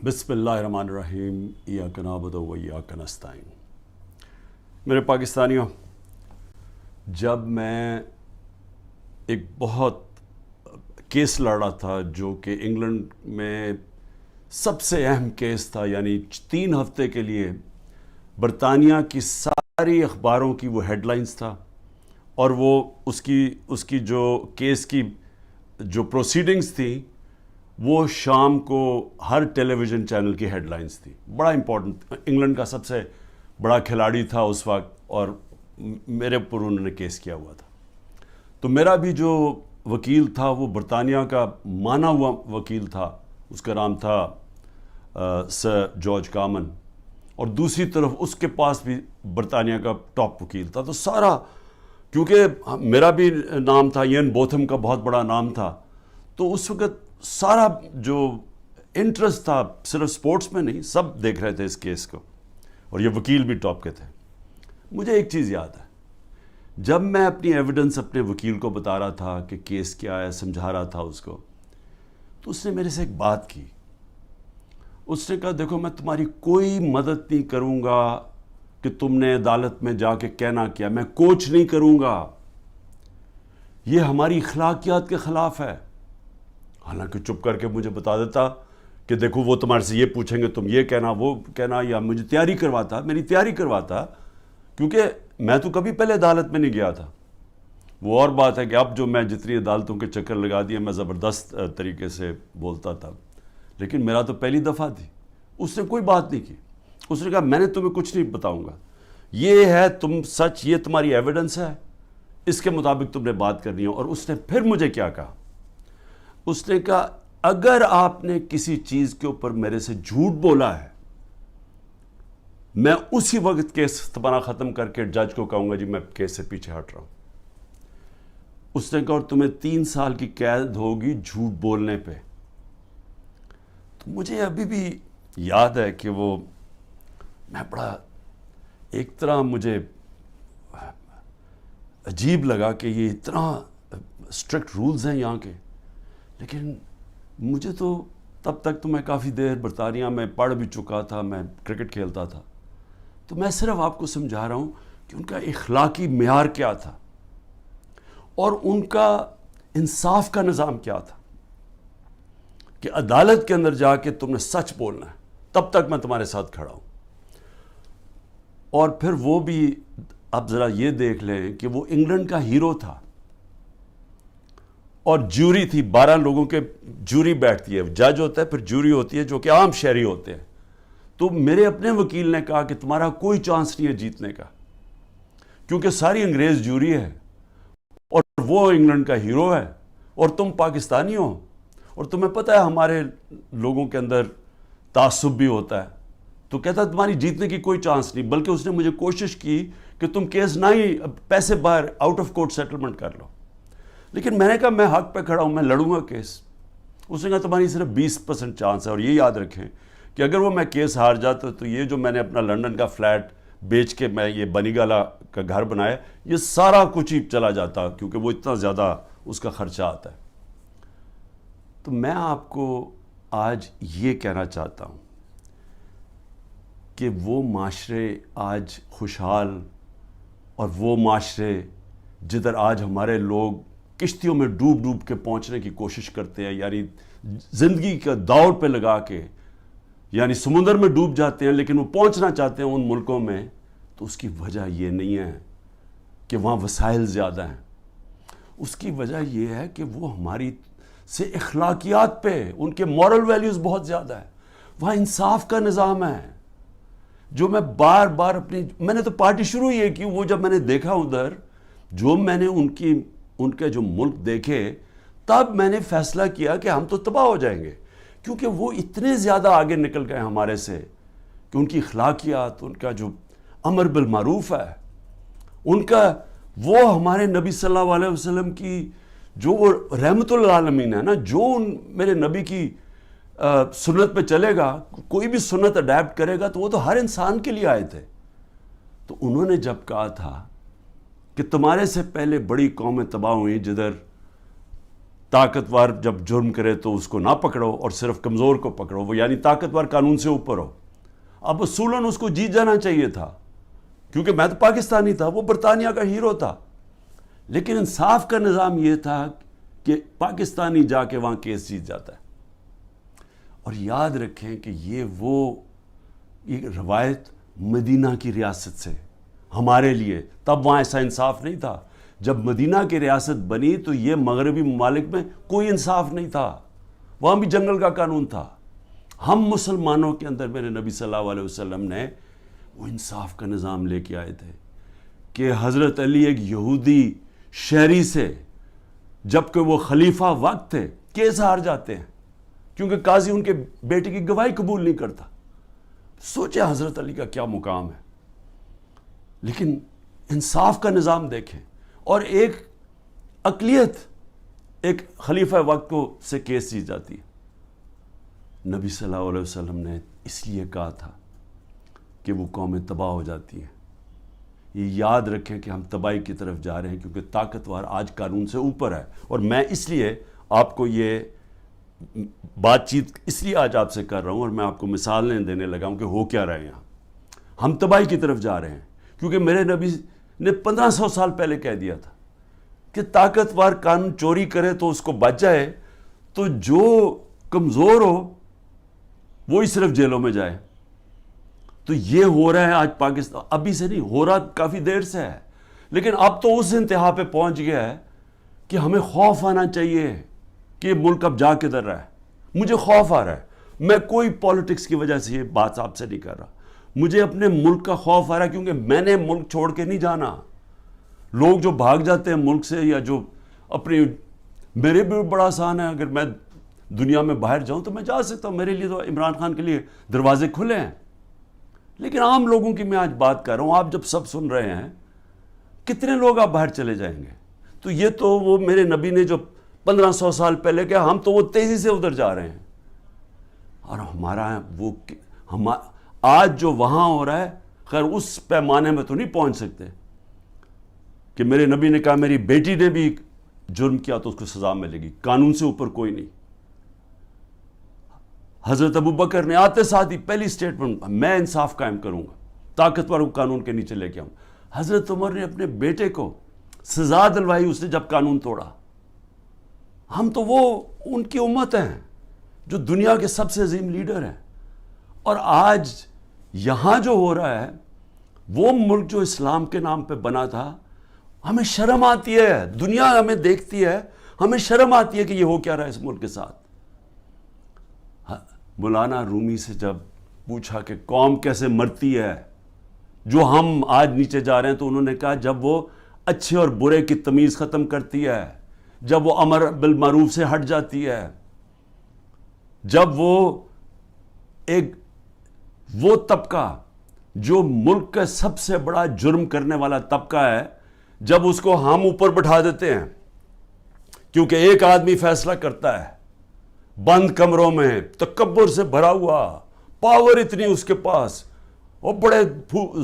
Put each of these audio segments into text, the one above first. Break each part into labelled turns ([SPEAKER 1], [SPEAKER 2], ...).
[SPEAKER 1] بسم اللہ الرحمن الرحیم ایاک نعبد و ایاک نستعین۔ میرے پاکستانیوں، جب میں ایک بہت کیس لڑ رہا تھا جو کہ انگلینڈ میں سب سے اہم کیس تھا، یعنی 3 ہفتے کے لیے برطانیہ کی ساری اخباروں کی وہ ہیڈ لائنز تھا، اور وہ اس کی جو کیس کی جو پروسیڈنگز تھیں وہ شام کو ہر ٹیلی ویژن چینل کی ہیڈ لائنز تھی۔ بڑا امپورٹنٹ، انگلینڈ کا سب سے بڑا کھلاڑی تھا اس وقت، اور میرے پر انہوں نے کیس کیا ہوا تھا۔ تو میرا بھی جو وکیل تھا وہ برطانیہ کا مانا ہوا وکیل تھا، اس کا نام تھا سر جارج کامن، اور دوسری طرف اس کے پاس بھی برطانیہ کا ٹاپ وکیل تھا۔ تو سارا، کیونکہ میرا بھی نام تھا، ایان بوتھم کا بہت بڑا نام تھا، تو اس وقت سارا جو انٹرسٹ تھا صرف سپورٹس میں نہیں، سب دیکھ رہے تھے اس کیس کو، اور یہ وکیل بھی ٹاپ کے تھے۔ مجھے ایک چیز یاد ہے، جب میں اپنی ایویڈنس اپنے وکیل کو بتا رہا تھا کہ کیس کیا ہے، سمجھا رہا تھا اس کو، تو اس نے میرے سے ایک بات کی۔ اس نے کہا، دیکھو میں تمہاری کوئی مدد نہیں کروں گا کہ تم نے عدالت میں جا کے کہنا کیا، میں کوچ نہیں کروں گا، یہ ہماری اخلاقیات کے خلاف ہے۔ حالانکہ چپ کر کے مجھے بتا دیتا کہ دیکھو وہ تمہارے سے یہ پوچھیں گے، تم یہ کہنا وہ کہنا، یا مجھے تیاری کرواتا، میری تیاری کرواتا، کیونکہ میں تو کبھی پہلے عدالت میں نہیں گیا تھا۔ وہ اور بات ہے کہ اب جو میں جتنی عدالتوں کے چکر لگا دیے، میں زبردست طریقے سے بولتا تھا، لیکن میرا تو پہلی دفعہ تھی۔ اس نے کوئی بات نہیں کی، اس نے کہا میں نے تمہیں کچھ نہیں بتاؤں گا، یہ ہے تم سچ، یہ تمہاری ایویڈنس ہے، اس کے مطابق تم نے بات کرنی ہے۔ اور اس نے پھر مجھے کیا کہا، اس نے کہا اگر آپ نے کسی چیز کے اوپر میرے سے جھوٹ بولا ہے، میں اسی وقت کیس تمہارا ختم کر کے جج کو کہوں گا جی میں کیس سے پیچھے ہٹ رہا ہوں۔ اس نے کہا اور تمہیں 3 سال کی قید ہوگی جھوٹ بولنے پہ۔ تو مجھے ابھی بھی یاد ہے کہ وہ میں بڑا ایک طرح مجھے عجیب لگا کہ یہ اتنا اسٹرکٹ رولز ہیں یہاں کے، لیکن مجھے تو تب تک تو میں کافی دیر برطانیہ میں پڑھ بھی چکا تھا، میں کرکٹ کھیلتا تھا، تو میں صرف آپ کو سمجھا رہا ہوں کہ ان کا اخلاقی معیار کیا تھا اور ان کا انصاف کا نظام کیا تھا، کہ عدالت کے اندر جا کے تم نے سچ بولنا ہے، تب تک میں تمہارے ساتھ کھڑا ہوں۔ اور پھر وہ بھی اب ذرا یہ دیکھ لیں کہ وہ انگلینڈ کا ہیرو تھا، اور جوری تھی، 12 لوگوں کے جوری بیٹھتی ہے، جج ہوتا ہے، پھر جوری ہوتی ہے جو کہ عام شہری ہوتے ہیں۔ تو میرے اپنے وکیل نے کہا کہ تمہارا کوئی چانس نہیں ہے جیتنے کا، کیونکہ ساری انگریز جوری ہے اور وہ انگلینڈ کا ہیرو ہے، اور تم پاکستانی ہو، اور تمہیں پتہ ہے ہمارے لوگوں کے اندر تعصب بھی ہوتا ہے۔ تو کہتا تمہاری جیتنے کی کوئی چانس نہیں، بلکہ اس نے مجھے کوشش کی کہ تم کیس نہ ہی پیسے باہر آؤٹ آف کورٹ سیٹلمنٹ کر لو، لیکن میں نے کہا میں حق پہ کھڑا ہوں، میں لڑوں گا کیس۔ اس نے کہا تمہاری صرف 20% چانس ہے، اور یہ یاد رکھیں کہ اگر وہ میں کیس ہار جاتا تو یہ جو میں نے اپنا لنڈن کا فلیٹ بیچ کے میں یہ بنی گالا کا گھر بنایا، یہ سارا کچھ ہی چلا جاتا، کیونکہ وہ اتنا زیادہ اس کا خرچہ آتا ہے۔ تو میں آپ کو آج یہ کہنا چاہتا ہوں کہ وہ معاشرے آج خوشحال، اور وہ معاشرے جدھر آج ہمارے لوگ کشتیوں میں ڈوب ڈوب کے پہنچنے کی کوشش کرتے ہیں، یعنی زندگی کا دوڑ پہ لگا کے، یعنی سمندر میں ڈوب جاتے ہیں لیکن وہ پہنچنا چاہتے ہیں ان ملکوں میں، تو اس کی وجہ یہ نہیں ہے کہ وہاں وسائل زیادہ ہیں، اس کی وجہ یہ ہے کہ وہ ہماری سے اخلاقیات پہ، ان کے مورل ویلیوز بہت زیادہ ہیں، وہاں انصاف کا نظام ہے۔ جو میں بار بار میں نے تو پارٹی شروع یہ کی، وہ جب میں نے دیکھا ادھر، جو میں نے ان کے جو ملک دیکھے، تب میں نے فیصلہ کیا کہ ہم تو تباہ ہو جائیں گے، کیونکہ وہ اتنے زیادہ آگے نکل گئے ہمارے سے کہ ان کی اخلاقیات، ان کا جو امر بالمعروف ہے، ان کا وہ ہمارے نبی صلی اللہ علیہ وسلم کی جو وہ رحمت للعالمین ہے نا، جو میرے نبی کی سنت پہ چلے گا، کوئی بھی سنت اڈیپٹ کرے گا تو وہ تو ہر انسان کے لیے آئے تھے۔ تو انہوں نے جب کہا تھا کہ تمہارے سے پہلے بڑی قومیں تباہ ہوئیں جدھر طاقتور جب جرم کرے تو اس کو نہ پکڑو اور صرف کمزور کو پکڑو، وہ یعنی طاقتور قانون سے اوپر ہو۔ اب اصولاً اس کو جیت جانا چاہیے تھا، کیونکہ میں تو پاکستانی تھا، وہ برطانیہ کا ہیرو تھا، لیکن انصاف کا نظام یہ تھا کہ پاکستانی جا کے وہاں کیس جیت جاتا ہے۔ اور یاد رکھیں کہ یہ روایت مدینہ کی ریاست سے ہمارے لیے، تب وہاں ایسا انصاف نہیں تھا۔ جب مدینہ کی ریاست بنی تو یہ مغربی ممالک میں کوئی انصاف نہیں تھا، وہاں بھی جنگل کا قانون تھا۔ ہم مسلمانوں کے اندر میرے نبی صلی اللہ علیہ وسلم نے وہ انصاف کا نظام لے کے آئے تھے کہ حضرت علی ایک یہودی شہری سے، جبکہ وہ خلیفہ وقت تھے، کیس ہار جاتے ہیں کیونکہ قاضی ان کے بیٹے کی گواہی قبول نہیں کرتا۔ سوچے حضرت علی کا کیا مقام ہے، لیکن انصاف کا نظام دیکھیں، اور ایک اقلیت ایک خلیفہ وقت کو سے کیس جیت جاتی ہے۔ نبی صلی اللہ علیہ وسلم نے اس لیے کہا تھا کہ وہ قومیں تباہ ہو جاتی ہیں۔ یہ یاد رکھیں کہ ہم تباہی کی طرف جا رہے ہیں، کیونکہ طاقتور آج قانون سے اوپر ہے۔ اور میں اس لیے آپ کو یہ بات چیت اس لیے آج آپ سے کر رہا ہوں، اور میں آپ کو مثالیں دینے لگا ہوں کہ ہو کیا رہے ہیں یہاں۔ ہم تباہی کی طرف جا رہے ہیں، کیونکہ میرے نبی نے 1500 سال پہلے کہہ دیا تھا کہ طاقتور قانون چوری کرے تو اس کو بچ جائے، تو جو کمزور ہو وہی صرف جیلوں میں جائے۔ تو یہ ہو رہا ہے آج پاکستان، ابھی سے نہیں ہو رہا، کافی دیر سے ہے، لیکن اب تو اس انتہا پہ پہنچ گیا ہے کہ ہمیں خوف آنا چاہیے کہ یہ ملک اب جا کدھر رہا ہے۔ مجھے خوف آ رہا ہے، میں کوئی پالیٹکس کی وجہ سے یہ بات آپ سے نہیں کر رہا، مجھے اپنے ملک کا خوف آ رہا ہے، کیونکہ میں نے ملک چھوڑ کے نہیں جانا۔ لوگ جو بھاگ جاتے ہیں ملک سے، یا جو اپنی، میرے بھی بڑا آسان ہے، اگر میں دنیا میں باہر جاؤں تو میں جا سکتا ہوں، میرے لیے تو عمران خان کے لیے دروازے کھلے ہیں، لیکن عام لوگوں کی میں آج بات کر رہا ہوں۔ آپ جب سب سن رہے ہیں، کتنے لوگ آپ باہر چلے جائیں گے؟ تو یہ تو وہ میرے نبی نے جو 1500 سال پہلے کہا، ہم تو وہ تیزی سے ادھر جا رہے ہیں، اور ہم آج جو وہاں ہو رہا ہے، خیر اس پیمانے میں تو نہیں پہنچ سکتے کہ میرے نبی نے کہا میری بیٹی نے بھی جرم کیا تو اس کو سزا ملے گی، قانون سے اوپر کوئی نہیں۔ حضرت ابو بکر نے آتے ساتھ ہی پہلی سٹیٹمنٹ، میں انصاف قائم کروں گا، طاقتور کو قانون کے نیچے لے کے آؤں۔ حضرت عمر نے اپنے بیٹے کو سزا دلوائی اس نے جب قانون توڑا۔ ہم تو وہ ان کی امت ہیں جو دنیا کے سب سے عظیم لیڈر ہیں، اور آج یہاں جو ہو رہا ہے، وہ ملک جو اسلام کے نام پہ بنا تھا، ہمیں شرم آتی ہے، دنیا ہمیں دیکھتی ہے، ہمیں شرم آتی ہے کہ یہ ہو کیا رہا ہے اس ملک کے ساتھ۔ مولانا رومی سے جب پوچھا کہ قوم کیسے مرتی ہے جو ہم آج نیچے جا رہے ہیں، تو انہوں نے کہا جب وہ اچھے اور برے کی تمیز ختم کرتی ہے، جب وہ امر بالمعروف سے ہٹ جاتی ہے، جب وہ طبقہ جو ملک کا سب سے بڑا جرم کرنے والا طبقہ ہے، جب اس کو ہم اوپر بٹھا دیتے ہیں، کیونکہ ایک آدمی فیصلہ کرتا ہے بند کمروں میں، تکبر سے بھرا ہوا، پاور اتنی اس کے پاس، اور بڑے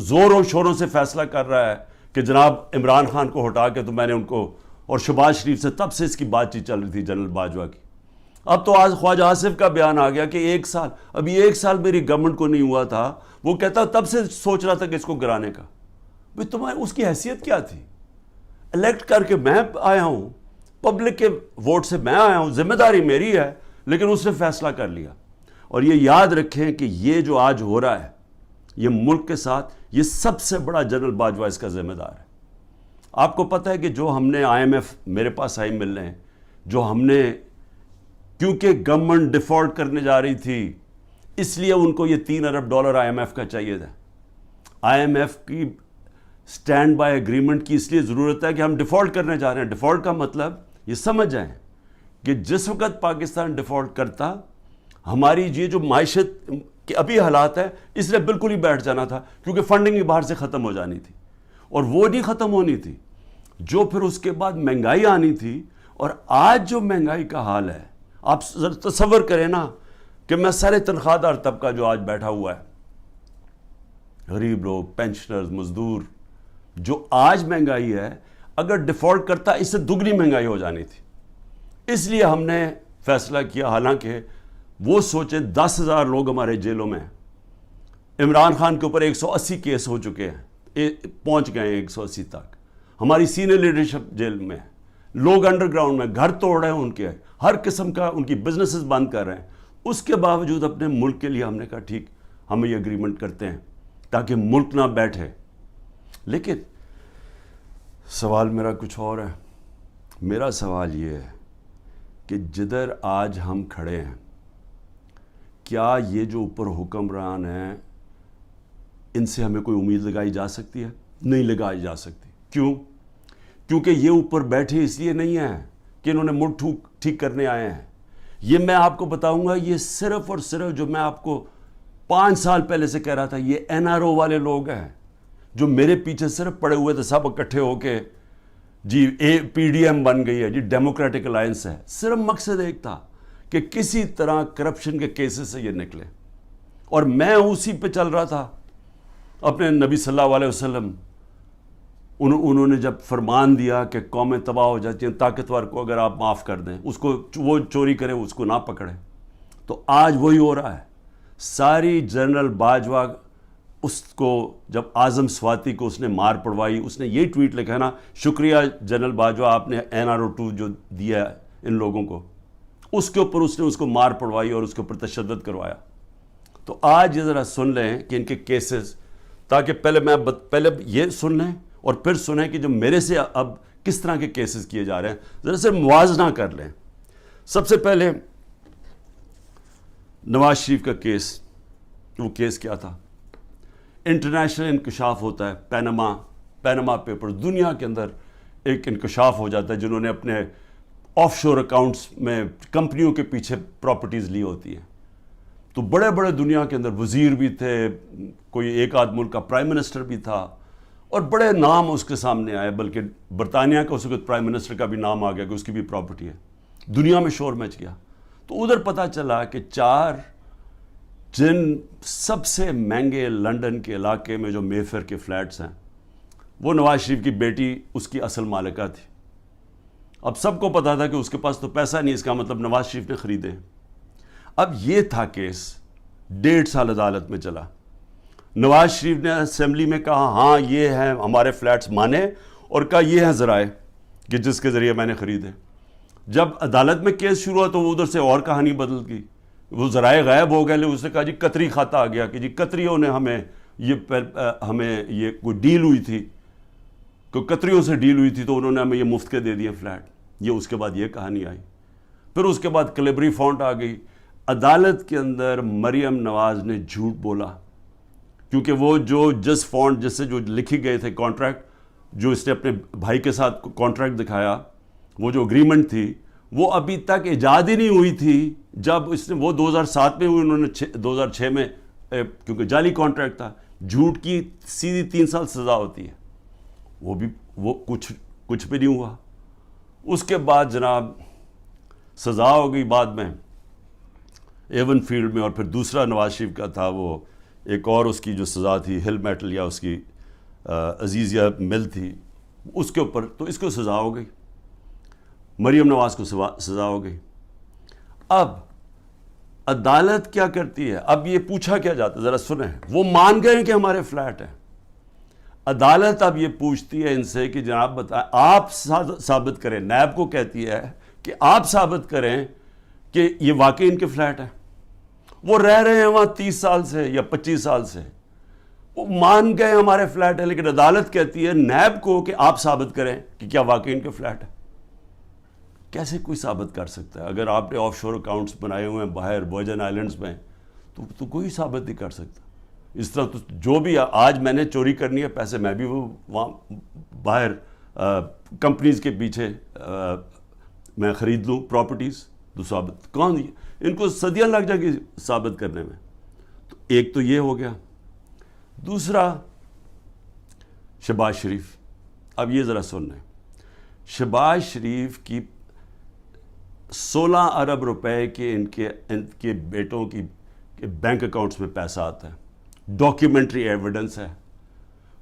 [SPEAKER 1] زور و شوروں سے فیصلہ کر رہا ہے کہ جناب عمران خان کو ہٹا کے تو میں نے ان کو، اور شہباز شریف سے تب سے اس کی بات چیت چل رہی تھی جنرل باجوہ کی۔ اب تو آج خواجہ آصف کا بیان آ گیا کہ ابھی ایک سال میری گورنمنٹ کو نہیں ہوا تھا، وہ کہتا تب سے سوچ رہا تھا کہ اس کو گرانے کا۔ بھئی تمہاری اس کی حیثیت کیا تھی؟ الیکٹ کر کے میں آیا ہوں، پبلک کے ووٹ سے میں آیا ہوں، ذمہ داری میری ہے، لیکن اس نے فیصلہ کر لیا۔ اور یہ یاد رکھیں کہ یہ جو آج ہو رہا ہے یہ ملک کے ساتھ، یہ سب سے بڑا جنرل باجوہ اس کا ذمہ دار ہے۔ آپ کو پتہ ہے کہ جو ہم نے IMF میرے پاس آئی ملنے ہیں، جو ہم نے، کیونکہ گورنمنٹ ڈیفالٹ کرنے جا رہی تھی، اس لیے ان کو یہ $3 ارب IMF کا چاہیے تھا۔ IMF کی سٹینڈ بائی ایگریمنٹ کی اس لیے ضرورت ہے کہ ہم ڈیفالٹ کرنے جا رہے ہیں۔ ڈیفالٹ کا مطلب یہ سمجھ جائیں کہ جس وقت پاکستان ڈیفالٹ کرتا، ہماری یہ جو معیشت کے ابھی حالات ہے، اس نے بالکل ہی بیٹھ جانا تھا، کیونکہ فنڈنگ بھی باہر سے ختم ہو جانی تھی، اور وہ نہیں ختم ہونی تھی، جو پھر اس کے بعد مہنگائی آنی تھی۔ اور آج جو مہنگائی کا حال ہے، آپ تصور کریں نا کہ میں سارے تنخواہ دار طبقہ جو آج بیٹھا ہوا ہے، غریب لوگ، پینشنرز، مزدور، جو آج مہنگائی ہے، اگر ڈیفالٹ کرتا اس سے دگنی مہنگائی ہو جانی تھی، اس لیے ہم نے فیصلہ کیا، حالانکہ وہ سوچیں 10,000 لوگ ہمارے جیلوں میں ہیں، عمران خان کے اوپر 180 کیس ہو چکے ہیں، پہنچ گئے ہیں 180 تک، ہماری سینئر لیڈرشپ جیل میں ہے، لوگ انڈر گراؤنڈ میں گھر توڑ رہے ہیں، ان کے ہر قسم کا ان کی بزنسز بند کر رہے ہیں. اس کے باوجود اپنے ملک کے لیے ہم نے کہا ٹھیک ہم یہ اگریمنٹ کرتے ہیں تاکہ ملک نہ بیٹھے. لیکن سوال میرا کچھ اور ہے. میرا سوال یہ ہے کہ جدھر آج ہم کھڑے ہیں، کیا یہ جو اوپر حکمران ہیں ان سے ہمیں کوئی امید لگائی جا سکتی ہے؟ نہیں لگائی جا سکتی. کیوں؟ کیونکہ یہ اوپر بیٹھے اس لیے نہیں ہیں کہ انہوں نے ملک ٹھیک کرنے آئے ہیں. یہ میں آپ کو بتاؤں گا، یہ صرف اور صرف جو میں آپ کو 5 سال پہلے سے کہہ رہا تھا، یہ NRO والے لوگ ہیں جو میرے پیچھے صرف پڑے ہوئے تھے، سب اکٹھے ہو کے جی PDM بن گئی ہے جی، ڈیموکریٹک الائنس ہے. صرف مقصد ایک تھا کہ کسی طرح کرپشن کے کیسز سے یہ نکلے، اور میں اسی پہ چل رہا تھا. اپنے نبی صلی اللہ علیہ وسلم انہوں نے جب فرمان دیا کہ قومیں تباہ ہو جاتی ہیں، طاقتور کو اگر آپ معاف کر دیں، اس کو وہ چوری کرے اس کو نہ پکڑیں، تو آج وہی ہو رہا ہے. ساری جنرل باجوہ اس کو جب اعظم سواتی کو اس نے مار پڑوائی، اس نے یہ ٹویٹ لکھا نا، شکریہ جنرل باجوہ آپ نے NRO 2 جو دیا ہے ان لوگوں کو، اس کے اوپر اس نے اس کو مار پڑوائی اور اس کے اوپر تشدد کروایا. تو آج یہ ذرا سن لیں کہ ان کے کیسز، تاکہ پہلے یہ سن لیں اور پھر سنیں کہ جو میرے سے اب کس طرح کے کیسز کیے جا رہے ہیں، ذرا سے موازنہ کر لیں. سب سے پہلے نواز شریف کا کیس. وہ کیس کیا تھا؟ انٹرنیشنل انکشاف ہوتا ہے، پینما پیپر، دنیا کے اندر ایک انکشاف ہو جاتا ہے جنہوں نے اپنے آف شور اکاؤنٹس میں کمپنیوں کے پیچھے پراپرٹیز لی ہوتی ہیں. تو بڑے بڑے دنیا کے اندر وزیر بھی تھے، کوئی ایک آدھ ملک کا پرائم منسٹر بھی تھا، اور بڑے نام اس کے سامنے آئے، بلکہ برطانیہ کا اس وقت پرائم منسٹر کا بھی نام آ گیا کہ اس کی بھی پراپرٹی ہے. دنیا میں شور مچ گیا. تو ادھر پتہ چلا کہ 4 جن سب سے مہنگے لنڈن کے علاقے میں جو مے فیئر کے فلیٹس ہیں، وہ نواز شریف کی بیٹی اس کی اصل مالکہ تھی. اب سب کو پتا تھا کہ اس کے پاس تو پیسہ نہیں، اس کا مطلب نواز شریف نے خریدے. اب یہ تھا کیس، 1.5 سال عدالت میں چلا. نواز شریف نے اسمبلی میں کہا ہاں یہ ہیں ہمارے فلیٹس مانے، اور کہا یہ ہیں ذرائع کہ جس کے ذریعے میں نے خریدے. جب عدالت میں کیس شروع ہوا تو وہ ادھر سے اور کہانی بدل گئی، وہ ذرائع غائب ہو گئے. لیکن اس نے کہا جی قطری کھاتا آ گیا کہ جی قطریوں نے ہمیں یہ کوئی ڈیل ہوئی تھی، کوئی قطریوں سے ڈیل ہوئی تھی تو انہوں نے ہمیں یہ مفت کے دے دیے فلیٹ. یہ اس کے بعد یہ کہانی آئی. پھر اس کے بعد کلیبری فونٹ آ گئی. عدالت کے اندر مریم نواز نے جھوٹ بولا، کیونکہ وہ جو جس فونٹ جس سے جو لکھی گئے تھے کانٹریکٹ، جو اس نے اپنے بھائی کے ساتھ کانٹریکٹ دکھایا، وہ جو اگریمنٹ تھی وہ ابھی تک ایجاد ہی نہیں ہوئی تھی. جب اس نے وہ 2007 میں ہوئی، انہوں نے 2006 میں، کیونکہ جعلی کانٹریکٹ تھا. جھوٹ کی سیدھی 3 سال سزا ہوتی ہے، وہ کچھ بھی نہیں ہوا. اس کے بعد جناب سزا ہو گئی بعد میں ایون فیلڈ میں، اور پھر دوسرا نواز شریف کا تھا، وہ ایک اور اس کی جو سزا تھی ہل میٹل یا اس کی عزیزیہ مل تھی، اس کے اوپر تو اس کو سزا ہو گئی. مریم نواز کو سزا ہو گئی. اب عدالت کیا کرتی ہے؟ اب یہ پوچھا کیا جاتا ہے، ذرا سنیں. وہ مان گئے کہ ہمارے فلیٹ ہیں. عدالت اب یہ پوچھتی ہے ان سے کہ جناب بتائیں، آپ ثابت کریں، نیب کو کہتی ہے کہ آپ ثابت کریں کہ یہ واقعی ان کے فلیٹ ہیں. وہ رہ رہے ہیں وہاں 30 سال سے یا 25 سال سے، وہ مان گئے ہمارے فلیٹ ہے، لیکن عدالت کہتی ہے نیب کو کہ آپ ثابت کریں کہ کیا واقعی ان کے فلیٹ ہے. کیسے کوئی ثابت کر سکتا ہے؟ اگر آپ نے آف شور اکاؤنٹس بنائے ہوئے ہیں باہر ورجن آئلینڈز میں، تو کوئی ثابت نہیں کر سکتا. اس طرح تو جو بھی آج میں نے چوری کرنی ہے پیسے، میں بھی وہ وہاں باہر کمپنیز کے پیچھے میں خرید لوں پراپرٹیز، تو ثابت کون، ان کو صدیاں لگ جائے گی ثابت کرنے میں. تو ایک تو یہ ہو گیا. دوسرا شہباز شریف. اب یہ ذرا سن لیں. شہباز شریف کی 16 ارب روپے کے ان کے بیٹوں کی بینک اکاؤنٹس میں پیسہ آتا ہے. ڈاکیومنٹری ایویڈنس ہے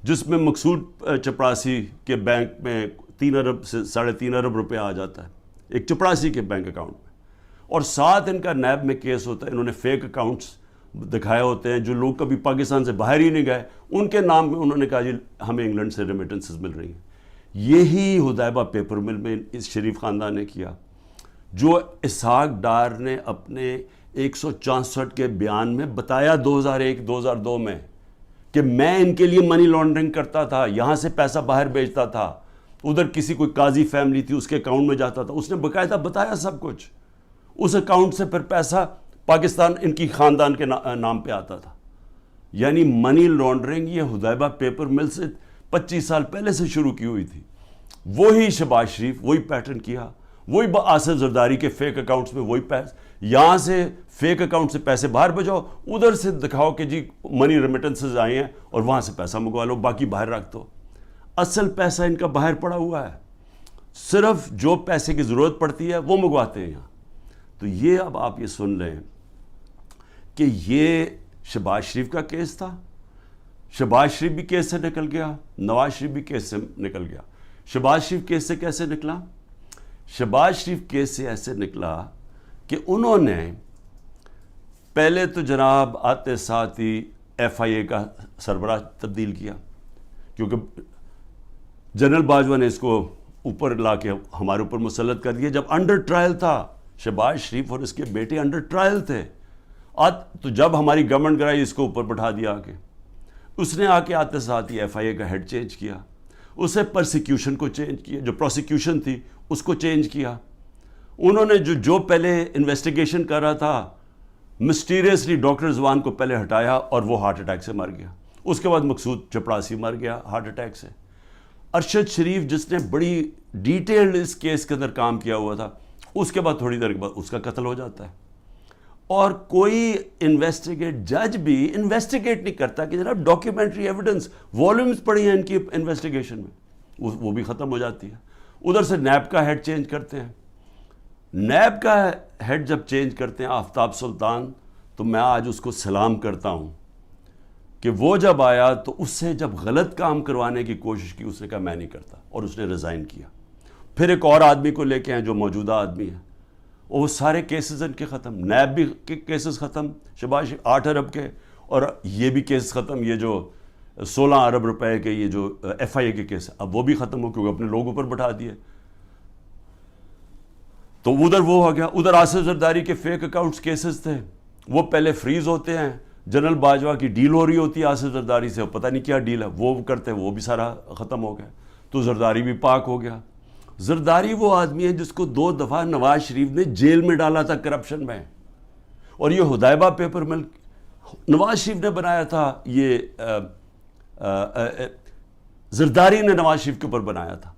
[SPEAKER 1] جس میں مقصود چپراسی کے بینک میں 3 ارب سے 3.5 ارب روپے آ جاتا ہے. ایک چپڑاسی کے بینک اکاؤنٹ میں، اور ساتھ ان کا نیب میں کیس ہوتا ہے. انہوں نے فیک اکاؤنٹس دکھائے ہوتے ہیں، جو لوگ کبھی پاکستان سے باہر ہی نہیں گئے ان کے نام میں انہوں نے کہا جی ہمیں انگلینڈ سے ریمیٹنسز مل رہی ہیں. یہی حدیبہ پیپر مل میں اس شریف خاندان نے کیا، جو اسحاق ڈار نے اپنے 164 کے بیان میں بتایا 2001-2002 میں کہ میں ان کے لیے منی لانڈرنگ کرتا تھا، یہاں سے پیسہ باہر بھیجتا تھا، ادھر کسی کوئی قاضی فیملی تھی اس کے اکاؤنٹ میں جاتا تھا. اس نے باقاعدہ بتایا سب کچھ. اس اکاؤنٹ سے پھر پیسہ پاکستان ان کی خاندان کے نام پہ آتا تھا. یعنی منی لانڈرنگ یہ حدیبہ پیپر مل سے 25 سال پہلے سے شروع کی ہوئی تھی. وہی شہباز شریف وہی پیٹرن کیا، وہی آصف زرداری کے فیک اکاؤنٹس میں وہی پیسے، یہاں سے فیک اکاؤنٹ سے پیسے باہر بھیجو، ادھر سے دکھاؤ کہ جی منی ریمیٹنسز آئے ہیں اور وہاں سے پیسہ منگوا لو، باقی باہر رکھ دو. اصل پیسہ ان کا باہر پڑا ہوا ہے، صرف جو پیسے کی ضرورت پڑتی ہے وہ منگواتے ہیں یہاں. تو یہ اب آپ یہ سن لیں کہ یہ شہباز شریف کا کیس تھا. شہباز شریف بھی کیس سے نکل گیا، نواز شریف بھی کیس سے نکل گیا. شہباز شریف کیس سے کیسے نکلا؟ شہباز شریف کیس سے ایسے نکلا کہ انہوں نے پہلے تو جناب آتے ساتھ ہی ایف آئی اے کا سربراہ تبدیل کیا، کیونکہ جنرل باجوہ نے اس کو اوپر لا کے ہمارے اوپر مسلط کر دیا. جب انڈر ٹرائل تھا شہباز شریف اور اس کے بیٹے انڈر ٹرائل تھے، تو جب ہماری گورنمنٹ گرائی اس کو اوپر بٹھا دیا آ کے. اس نے آ کے آتے ساتھ ہی ایف آئی اے کا ہیڈ چینج کیا، اسے پرسیکیوشن کو چینج کیا، جو پروسیکیوشن تھی اس کو چینج کیا. انہوں نے جو پہلے انویسٹیگیشن کر رہا تھا، مسٹیریسلی ڈاکٹر رضوان کو پہلے ہٹایا اور وہ ہارٹ اٹیک سے مر گیا. اس کے بعد مقصود چپڑاسی مر گیا ہارٹ اٹیک سے. ارشد شریف جس نے بڑی ڈیٹیلڈ اس کیس کے اندر کام کیا ہوا تھا، اس کے بعد تھوڑی دیر کے بعد اس کا قتل ہو جاتا ہے. اور کوئی جج بھی انویسٹیگیٹ نہیں کرتا کہ جناب ڈاکیومنٹری ایویڈنس والیومز پڑی ہیں ان کی انویسٹیگیشن میں، وہ بھی ختم ہو جاتی ہے. ادھر سے نیب کا ہیڈ چینج کرتے ہیں. نیب کا ہیڈ جب چینج کرتے ہیں آفتاب سلطان، تو میں آج اس کو سلام کرتا ہوں کہ وہ جب آیا تو اس سے جب غلط کام کروانے کی کوشش کی اس نے کہا میں نہیں کرتا، اور اس نے ریزائن کیا. پھر ایک اور آدمی کو لے کے آئے جو موجودہ آدمی ہے، اور وہ سارے کیسز ان کے ختم. نیب بھی کیسز ختم شہباز 8 ارب کے، اور یہ بھی کیس ختم. یہ جو 16 ارب روپے کے یہ جو ایف آئی اے کے کیس ہے اب وہ بھی ختم ہو، کیونکہ اپنے لوگوں پر بٹھا دیے. تو ادھر وہ ہو گیا. ادھر آصف زرداری کے فیک اکاؤنٹس کیسز تھے، وہ پہلے فریز ہوتے ہیں. جنرل باجوہ کی ڈیل ہو رہی ہوتی ہے آصف زرداری سے، پتہ نہیں کیا ڈیل ہے، وہ کرتے ہیں، وہ بھی سارا ختم ہو گیا. تو زرداری بھی پاک ہو گیا. زرداری وہ آدمی ہے جس کو 2 دفعہ نواز شریف نے جیل میں ڈالا تھا کرپشن میں، اور یہ حدیبہ پیپر مل نواز شریف نے بنایا تھا. یہ زرداری نے نواز شریف کے اوپر بنایا تھا.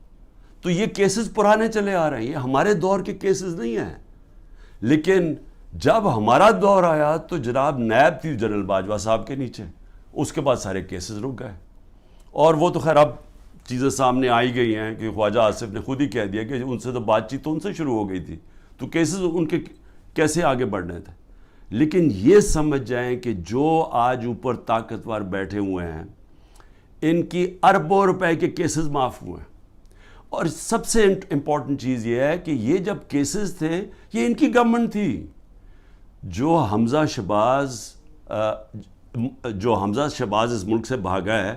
[SPEAKER 1] تو یہ کیسز پرانے چلے آ رہے ہیں، یہ ہمارے دور کے کیسز نہیں ہیں. لیکن جب ہمارا دور آیا تو جناب نیب تھی جنرل باجوہ صاحب کے نیچے، اس کے بعد سارے کیسز رک گئے. اور وہ تو خیر اب چیزیں سامنے آئی گئی ہیں کہ خواجہ آصف نے خود ہی کہہ دیا کہ ان سے تو بات چیت تو ان سے شروع ہو گئی تھی، تو کیسز ان کے کیسے آگے بڑھنے تھے. لیکن یہ سمجھ جائیں کہ جو آج اوپر طاقتور بیٹھے ہوئے ہیں ان کی اربوں روپے کے کیسز معاف ہوئے ہیں. اور سب سے امپورٹنٹ چیز یہ ہے کہ یہ جب کیسز تھے یہ ان کی گورنمنٹ تھی. جو حمزہ شہباز اس ملک سے بھاگا ہے،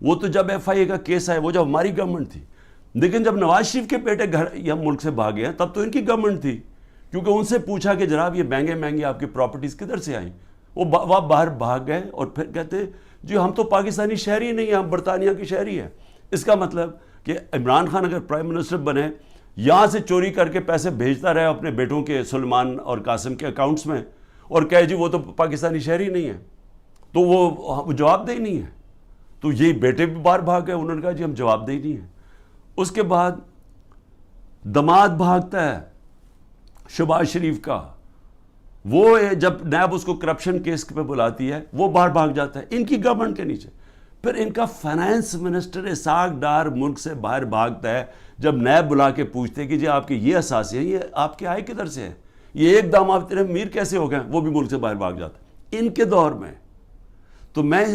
[SPEAKER 1] وہ تو جب ایف آئی اے کا کیس آئے وہ جب ہماری گورنمنٹ تھی. لیکن جب نواز شریف کے بیٹے گھر یا ملک سے بھاگے ہیں تب تو ان کی گورنمنٹ تھی، کیونکہ ان سے پوچھا کہ جناب یہ مہنگے آپ کی پراپرٹیز کدھر سے آئیں. وہ باہر بھاگ گئے اور پھر کہتے جی ہم تو پاکستانی شہری نہیں ہیں، ہم برطانیہ کے شہری ہیں. اس کا مطلب کہ عمران خان اگر پرائم منسٹر بنے، یہاں سے چوری کر کے پیسے بھیجتا رہے اپنے بیٹوں کے سلمان اور قاسم کے اکاؤنٹس میں، اور کہے جی وہ تو پاکستانی شہری نہیں ہیں، تو وہ جواب دہی نہیں ہے. تو یہ بیٹے بھی باہر بھاگ گئے، انہوں نے کہا جی ہم جواب دہی نہیں ہیں. اس کے بعد دماد بھاگتا ہے شہباز شریف کا، وہ جب نیب اس کو کرپشن کیس پہ بلاتی ہے وہ باہر بھاگ جاتا ہے ان کی گورنمنٹ کے نیچے. پھر ان کا فائنانس منسٹر اسحاق ڈار ملک سے باہر بھاگتا ہے جب نیب بلا کے پوچھتے ہیں کہ جی آپ کے یہ اثاثے ہیں، یہ آپ کے آئے کدھر سے ہیں، یہ ایک دم آپ تیرے امیر کیسے ہو گئے، وہ بھی ملک سے باہر بھاگ جاتا ہے ان کے دور میں. تو میں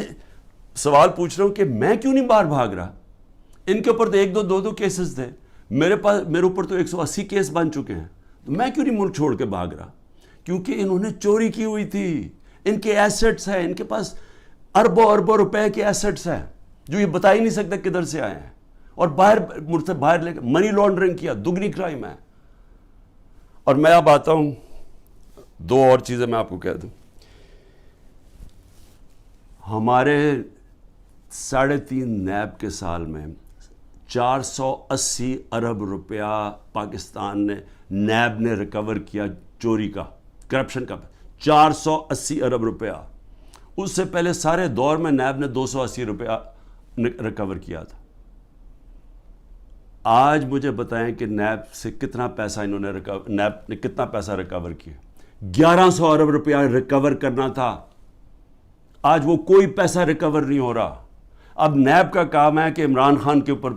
[SPEAKER 1] سوال پوچھ رہا ہوں کہ میں کیوں نہیں باہر بھاگ رہا؟ ان کے اوپر تو 1-2 کیسز تھے. میرے اوپر تو 180 کیس بن چکے ہیں. تو میں کیوں نہیں ملک چھوڑ کے بھاگ رہا؟ کیونکہ انہوں نے چوری کی ہوئی تھی. ان کے ایسٹس ہیں, ان کے پاس اربوں روپے کے ایسٹس ہیں جو یہ بتا ہی نہیں سکتے کدھر سے آئے ہیں, اور ملک سے باہر لے کے منی لانڈرنگ کیا, دگنی کرائم ہے. اور میں اب آتا ہوں, 2 اور چیزیں میں آپ کو کہہ دوں. ہمارے 3.5 نیب کے سال میں 480 ارب روپیہ پاکستان نے نیب نے ریکور کیا چوری کا, کرپشن کا. 480 ارب روپیہ. اس سے پہلے سارے دور میں نیب نے 280 روپیہ ریکور کیا تھا. آج مجھے بتائیں کہ نیب سے کتنا پیسہ نیب نے کتنا پیسہ ریکور کیا؟ 1100 ارب روپیہ ریکور کرنا تھا. آج وہ کوئی پیسہ ریکور نہیں ہو رہا. اب نیب کا کام ہے کہ عمران خان کے اوپر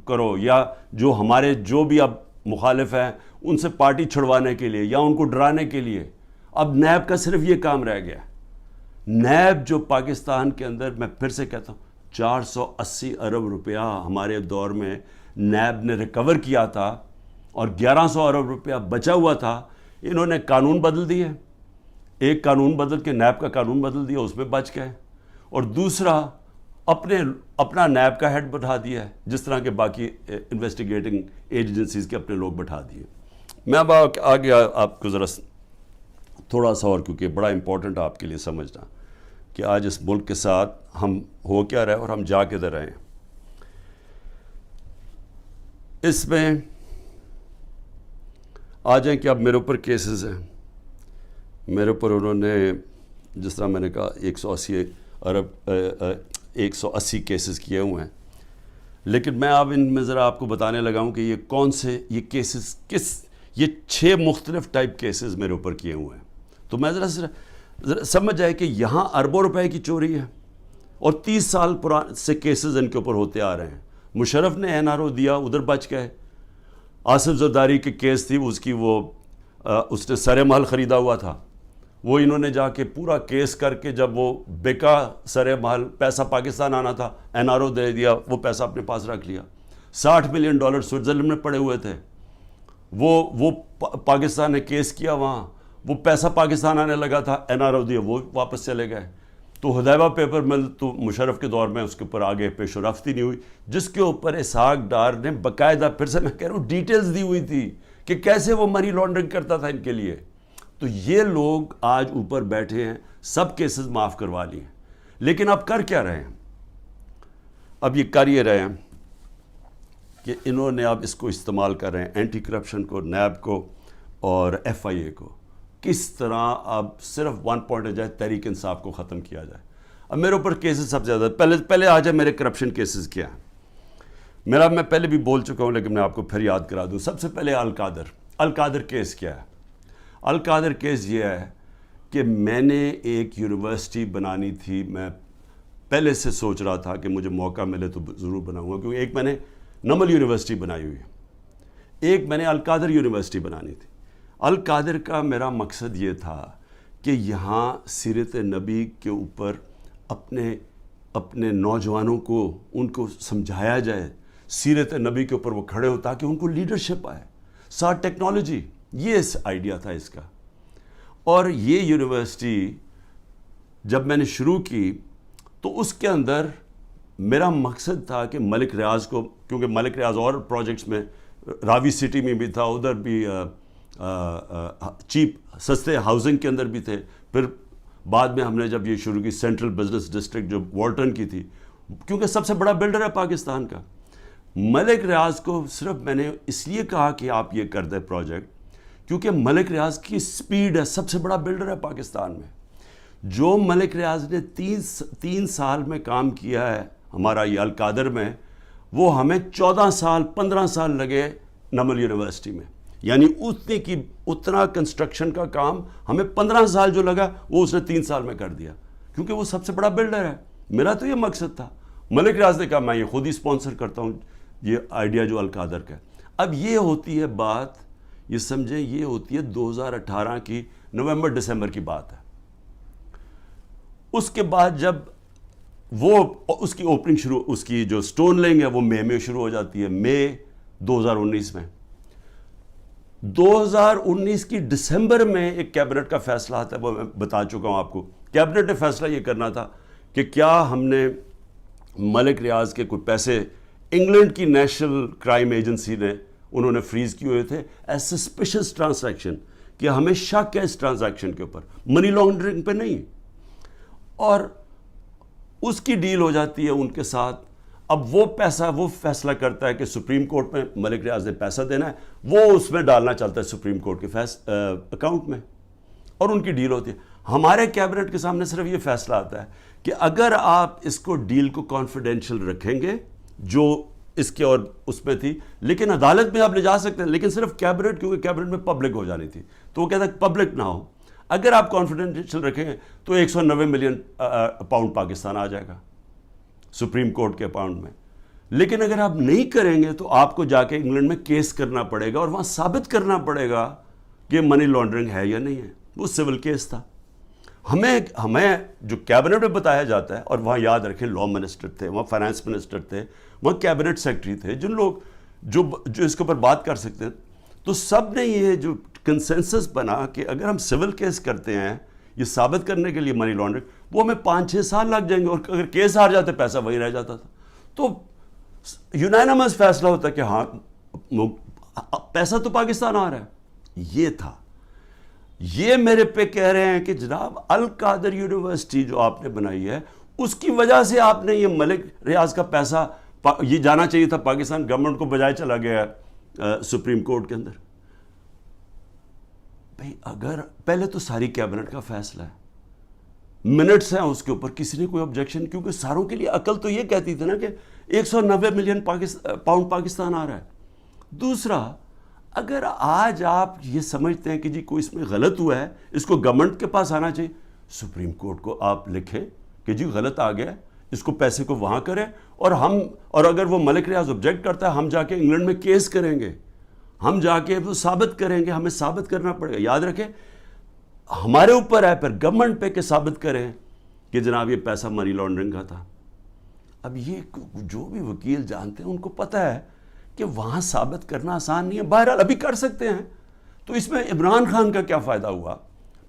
[SPEAKER 1] کرو, یا جو ہمارے جو بھی اب مخالف ہیں ان سے پارٹی چھڑوانے کے لیے یا ان کو ڈرانے کے لیے. اب نیب کا صرف یہ کام رہ گیا. نیب جو پاکستان کے اندر, میں پھر سے کہتا ہوں, 480 ارب روپیہ ہمارے دور میں نیب نے ریکور کیا تھا, اور 1100 ارب روپیہ بچا ہوا تھا. انہوں نے قانون بدل دیے, ایک قانون بدل کے نیب کا قانون بدل دیا, اس میں بچ گئے. اور دوسرا اپنا نیب کا ہیڈ بٹھا دیا ہے, جس طرح کے باقی انویسٹیگیٹنگ ایجنسیز کے اپنے لوگ بٹھا دیے. میں اب آگے آپ کو ذرا تھوڑا سا اور, کیونکہ بڑا امپورٹنٹ آپ کے لیے سمجھنا کہ آج اس ملک کے ساتھ ہم ہو کیا رہے اور ہم جا کدھر رہے ہیں. اس میں آ جائیں کہ اب میرے اوپر کیسز ہیں. میرے اوپر انہوں نے, جس طرح میں نے کہا, 180 کیسز کیے ہوئے ہیں. لیکن میں اب ان میں ذرا آپ کو بتانے لگا ہوں کہ یہ کون سے یہ کیسز یہ 6 مختلف ٹائپ کیسز میرے اوپر کیے ہوئے ہیں. تو میں ذرا سمجھ جائے کہ یہاں اربوں روپے کی چوری ہے, اور 30 سال سے کیسز ان کے اوپر ہوتے آ رہے ہیں. مشرف نے NRO دیا, ادھر بچ گئے. آصف زرداری کی کیس تھی, اس نے سر محل خریدا ہوا تھا, وہ انہوں نے جا کے پورا کیس کر کے جب وہ بیکا سر محل, پیسہ پاکستان آنا تھا, NRO دے دیا, وہ پیسہ اپنے پاس رکھ لیا. $60 ملین سوئٹزرلینڈ میں پڑے ہوئے تھے. وہ پاکستان نے کیس کیا وہاں, وہ پیسہ پاکستان آنے لگا تھا, NRO دیا, وہ واپس چلے گئے. تو حدیبہ پیپر مل تو مشرف کے دور میں اس کے اوپر آگے پیش و رفت ہی نہیں ہوئی, جس کے اوپر اسحاق ڈار نے باقاعدہ, پھر سے میں کہہ رہا ہوں, ڈیٹیلز دی ہوئی تھی کہ کیسے وہ منی لانڈرنگ کرتا تھا ان کے لیے. تو یہ لوگ آج اوپر بیٹھے ہیں, سب کیسز معاف کروا لیے ہیں. لیکن اب کر کیا رہے ہیں؟ اب یہ کر یہ رہے ہیں کہ انہوں نے اب اس کو استعمال کر رہے ہیں, اینٹی کرپشن کو, نیب کو اور FIA کو, کس طرح اب صرف 1 پوائنٹ جائے, تحریک انصاف کو ختم کیا جائے. اب میرے اوپر کیسز سب سے زیادہ, پہلے آ جائے میرے کرپشن کیسز کیا ہیں. میں پہلے بھی بول چکا ہوں, لیکن میں آپ کو پھر یاد کرا دوں. سب سے پہلے القادر کیس کیا ہے؟ القادر کیس یہ ہے کہ میں نے ایک یونیورسٹی بنانی تھی. میں پہلے سے سوچ رہا تھا کہ مجھے موقع ملے تو ضرور بناؤں گا, کیونکہ ایک میں نے نمل یونیورسٹی بنائی ہوئی ہے, ایک میں نے القادر یونیورسٹی بنانی تھی. القادر کا میرا مقصد یہ تھا کہ یہاں سیرت نبی کے اوپر اپنے نوجوانوں کو, ان کو سمجھایا جائے, سیرت نبی کے اوپر وہ کھڑے ہو تاکہ ان کو لیڈرشپ آئے. ساتھ ٹیکنالوجی, یہ آئیڈیا تھا اس کا. اور یہ یونیورسٹی جب میں نے شروع کی تو اس کے اندر میرا مقصد تھا کہ ملک ریاض کو, کیونکہ ملک ریاض اور پروجیکٹس میں, راوی سٹی میں بھی تھا, ادھر بھی چیپ سستے ہاؤسنگ کے اندر بھی تھے. پھر بعد میں ہم نے جب یہ شروع کی سینٹرل بزنس ڈسٹرکٹ جو والٹن کی تھی, کیونکہ سب سے بڑا بلڈر ہے پاکستان کا. ملک ریاض کو صرف میں نے اس لیے کہا کہ آپ یہ کر دیں پروجیکٹ, کیونکہ ملک ریاض کی سپیڈ ہے, سب سے بڑا بلڈر ہے پاکستان میں. جو ملک ریاض نے 3 سال میں کام کیا ہے ہمارا یہ القادر میں, وہ ہمیں 14 سال 15 سال لگے نمل یونیورسٹی میں. یعنی اتنا کنسٹرکشن کا کام ہمیں 15 سال جو لگا وہ اس نے 3 سال میں کر دیا, کیونکہ وہ سب سے بڑا بلڈر ہے. میرا تو یہ مقصد تھا. ملک ریاض نے کہا میں یہ خود ہی اسپانسر کرتا ہوں یہ آئیڈیا جو القادر کا ہے. اب یہ ہوتی ہے بات, یہ سمجھیں, یہ ہوتی ہے 2018 کی نومبر دسمبر کی بات ہے. اس کے بعد جب وہ اس کی اوپننگ شروع, اس کی جو سٹون لینگ ہے وہ مئی میں شروع ہو جاتی ہے. مئی 2019 میں. 2019 کی دسمبر میں ایک کیبنٹ کا فیصلہ آتا ہے, وہ میں بتا چکا ہوں آپ کو. کیبنٹ نے فیصلہ یہ کرنا تھا کہ کیا ہم نے ملک ریاض کے کوئی پیسے انگلینڈ کی نیشنل کرائم ایجنسی نے انہوں نے فریز کیے ہوئے تھے ایز سسپیشس ٹرانزیکشن, کہ ہمیں شک ہے اس ٹرانزیکشن کے اوپر, منی لانڈرنگ پہ نہیں. اور اس کی ڈیل ہو جاتی ہے ان کے ساتھ. اب وہ فیصلہ کرتا ہے کہ سپریم کورٹ میں ملک ریاض نے پیسہ دینا ہے, وہ اس میں ڈالنا چلتا ہے سپریم کورٹ کے اکاؤنٹ میں, اور ان کی ڈیل ہوتی ہے. ہمارے کیبنٹ کے سامنے صرف یہ فیصلہ آتا ہے کہ اگر آپ اس کو ڈیل کو کانفیڈینشیل رکھیں گے جو اس کے اور اس میں تھی, لیکن عدالت میں آپ لے جا سکتے ہیں, لیکن صرف کیبنٹ, کیونکہ کیبنٹ میں پبلک ہو جانی تھی, تو وہ کہتا ہے پبلک نہ ہو. اگر آپ کانفیڈینشیل رکھیں گے تو 190 ملین پاؤنڈ پاکستان آ جائے گا سپریم کورٹ کے اکاؤنٹ میں. لیکن اگر آپ نہیں کریں گے تو آپ کو جا کے انگلینڈ میں کیس کرنا پڑے گا اور وہاں ثابت کرنا پڑے گا کہ منی لانڈرنگ ہے یا نہیں ہے. وہ سول کیس تھا. ہمیں جو کیبنٹ میں بتایا جاتا ہے, اور وہاں یاد رکھیں لا منسٹر تھے, وہاں فائنانس منسٹر تھے, وہاں کیبنٹ سیکرٹری تھے, جن لوگ جو اس کے اوپر بات کر سکتے ہیں, تو سب نے یہ جو کنسنسس بنا کہ اگر ہم سول کیس کرتے ہیں یہ ثابت کرنے کے لیے منی لانڈرنگ, وہ ہمیں 5-6 سال لگ جائیں گے, اور اگر کیس ہار جاتے پیسہ وہی رہ جاتا تھا. تو یونانیمس فیصلہ ہوتا ہے کہ ہاں پیسہ تو پاکستان آ رہا ہے. یہ تھا. یہ میرے پہ کہہ رہے ہیں کہ جناب القادر یونیورسٹی جو آپ نے بنائی ہے اس کی وجہ سے آپ نے یہ ملک ریاض کا پیسہ یہ جانا چاہیے تھا پاکستان گورنمنٹ کو, بجائے چلا گیا سپریم کورٹ کے اندر. بھئی اگر پہلے تو ساری کیبنٹ کا فیصلہ ہے, منٹس ہیں اس کے اوپر, کسی نے کوئی آبجیکشن, کیونکہ ساروں کے لیے عقل تو یہ کہتی تھی نا کہ 190 ملین پاؤنڈ پاکستان آ رہا ہے. دوسرا, اگر آج آپ یہ سمجھتے ہیں کہ جی کوئی اس میں غلط ہوا ہے, اس کو گورنمنٹ کے پاس آنا چاہیے, سپریم کورٹ کو آپ لکھیں کہ جی غلط آ گیا ہے, اس کو پیسے کو وہاں کریں, اور اگر وہ ملک ریاض آبجیکٹ کرتا ہے ہم جا کے انگلینڈ میں کیس کریں گے, ہم جا کے وہ ثابت کریں گے, ہمیں ثابت کرنا پڑے گا. یاد رکھیں ہمارے اوپر ہے پھر گورنمنٹ پہ کہ ثابت کریں کہ جناب یہ پیسہ منی لانڈرنگ کا تھا. اب یہ جو بھی وکیل جانتے ہیں ان کو پتہ ہے کہ وہاں ثابت کرنا آسان نہیں ہے. بہرحال ابھی کر سکتے ہیں. تو اس میں عمران خان کا کیا فائدہ ہوا؟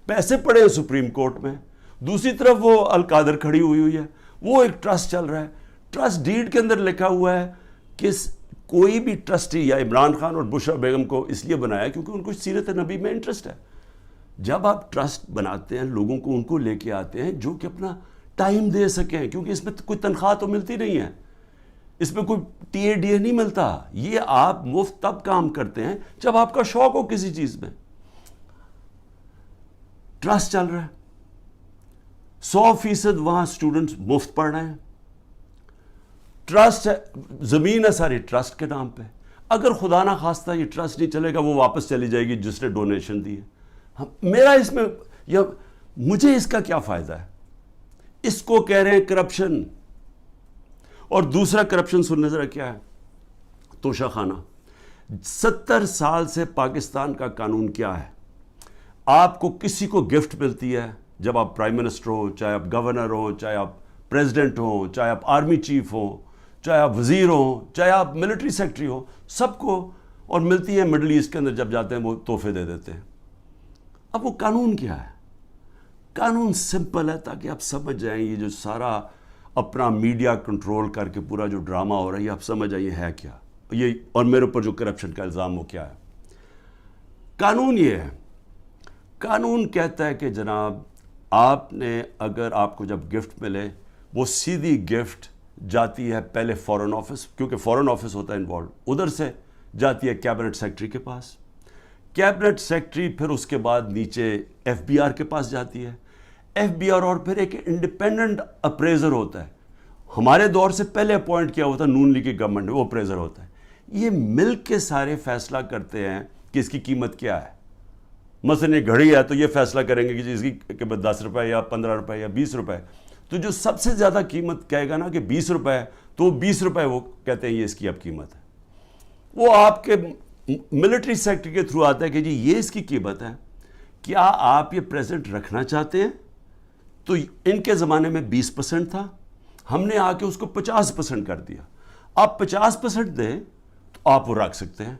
[SPEAKER 1] پیسے پڑے ہیں سپریم کورٹ میں, دوسری طرف وہ القادر کھڑی ہوئی ہے, وہ ایک ٹرسٹ چل رہا ہے. ٹرسٹ ڈیڈ کے اندر لکھا ہوا ہے کہ کوئی بھی ٹرسٹی, یا عمران خان اور بشرا بیگم کو اس لیے بنایا کیونکہ ان کو سیرت نبی میں انٹرسٹ ہے. جب آپ ٹرسٹ بناتے ہیں لوگوں کو ان کو لے کے آتے ہیں جو کہ اپنا ٹائم دے سکیں, کیونکہ اس میں کوئی تنخواہ تو ملتی نہیں ہے, اس میں کوئی ٹی اے ڈی اے نہیں ملتا. یہ آپ مفت تب کام کرتے ہیں جب آپ کا شوق ہو کسی چیز میں. ٹرسٹ چل رہا ہے, 100% وہاں اسٹوڈنٹس مفت پڑھ رہے ہیں. ٹرسٹ ہے, زمین ہے ساری ٹرسٹ کے نام پہ. اگر خدا نہ خواستہ یہ ٹرسٹ نہیں چلے گا, وہ واپس چلی جائے گی جس نے ڈونیشن دی ہے. میرا اس میں یا مجھے اس کا کیا فائدہ ہے؟ اس کو کہہ رہے ہیں کرپشن. اور دوسرا کرپشن سننے ذرا کیا ہے, توشہ خانہ. 70 سال سے پاکستان کا قانون کیا ہے؟ آپ کو کسی کو گفٹ ملتی ہے جب آپ پرائم منسٹر ہو, چاہے آپ گورنر ہو, چاہے آپ پریزیڈنٹ ہو, چاہے آپ آرمی چیف ہو, چاہے آپ وزیر ہو, چاہے آپ ملٹری سیکرٹری ہو, سب کو, اور ملتی ہے مڈل ایسٹ کے اندر جب جاتے ہیں وہ تحفے دے دیتے ہیں. اب وہ قانون کیا ہے؟ قانون سمپل ہے تاکہ آپ سمجھ جائیں یہ جو سارا اپنا میڈیا کنٹرول کر کے پورا جو ڈرامہ ہو رہا ہے یہ آپ سمجھ جائیں یہ ہے کیا, یہ اور میرے اوپر جو کرپشن کا الزام وہ کیا ہے. قانون یہ ہے, قانون کہتا ہے کہ جناب آپ نے, اگر آپ کو جب گفٹ ملے وہ سیدھی گفٹ جاتی ہے پہلے فارن آفس, کیونکہ فارن آفس ہوتا ہے انوالو, ادھر سے جاتی ہے کیبنٹ سیکرٹری کے پاس. کیبنٹ سیکرٹری پھر اس کے بعد نیچے ایف بی آر کے پاس جاتی ہے. ایف بی آر اور پھر ایک انڈیپینڈنٹ اپریزر ہوتا ہے, ہمارے دور سے پہلے اپوائنٹ کیا ہوتا ہے نون لیگ کی گورنمنٹ نے, وہ اپریزر ہوتا ہے. یہ مل کے سارے فیصلہ کرتے ہیں کہ اس کی قیمت کیا ہے. مثلا یہ گھڑی ہے تو یہ فیصلہ کریں گے کہ اس کی قیمت 10 روپے یا 15 روپے یا 20 روپے. تو جو سب سے زیادہ قیمت کہے گا نا کہ 20 روپے, تو 20 روپے وہ کہتے ہیں یہ اس کی اب قیمت ہے. وہ آپ کے ملٹری سیکٹر کے تھرو آتا ہے کہ جی یہ اس کی قیمت ہے, کیا آپ یہ پریزنٹ رکھنا چاہتے ہیں؟ تو ان کے زمانے میں 20% تھا, ہم نے آ کے اس کو 50% کر دیا. آپ 50% دیں تو آپ وہ رکھ سکتے ہیں.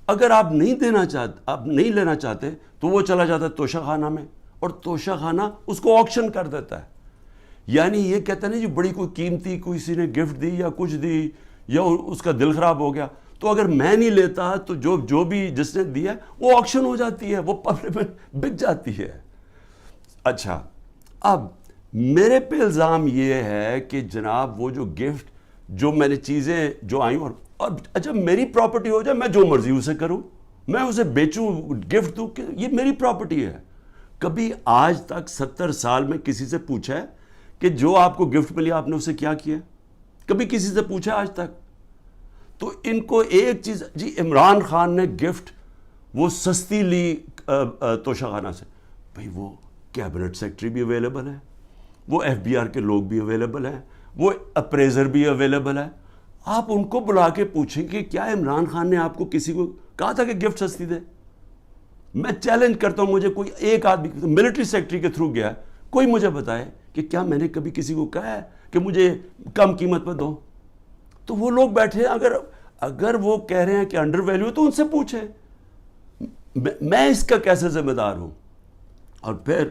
[SPEAKER 1] اگر آپ نہیں دینا چاہتے, آپ نہیں لینا چاہتے, تو وہ چلا جاتا ہے توشہ خانہ میں, اور توشہ خانہ اس کو آکشن کر دیتا ہے. یعنی یہ کہتے ہیں نا جی بڑی کوئی قیمتی کسی نے گفٹ دی یا کچھ دی یا اس کا دل خراب ہو گیا, تو اگر میں نہیں لیتا تو جو بھی جس نے دیا وہ آکشن ہو جاتی ہے, وہ پبلک میں بک جاتی ہے. اچھا, اب میرے پہ الزام یہ ہے کہ جناب وہ جو گفٹ, جو میں نے چیزیں جو آئیں, اور اچھا میری پراپرٹی ہو جائے, میں جو مرضی اسے کروں, میں اسے بیچوں, گفٹ دوں, کہ یہ میری پراپرٹی ہے. کبھی آج تک 70 سال میں کسی سے پوچھا ہے کہ جو آپ کو گفٹ ملی آپ نے اسے کیا کیا؟ کبھی کسی سے پوچھا آج تک؟ تو ان کو ایک چیز, جی عمران خان نے گفٹ وہ سستی لی توشہ خانہ سے, بھئی وہ کیبنٹ سیکٹری بھی اویلیبل ہے, وہ ایف بی آر کے لوگ بھی اویلیبل ہیں, وہ اپریزر بھی اویلیبل ہے. آپ ان کو بلا کے پوچھیں کہ کیا عمران خان نے آپ کو کسی کو کہا تھا کہ گفٹ سستی دے؟ میں چیلنج کرتا ہوں, مجھے کوئی ایک آدمی ملٹری سیکٹری کے تھرو گیا, کوئی مجھے بتائے کہ کیا میں نے کبھی کسی کو کہا ہے کہ مجھے کم قیمت پہ دو؟ تو وہ لوگ بیٹھے ہیں, اگر وہ کہہ رہے ہیں کہ انڈر ویلیو تو ان سے پوچھیں, میں اس کا کیسے ذمہ دار ہوں؟ اور پھر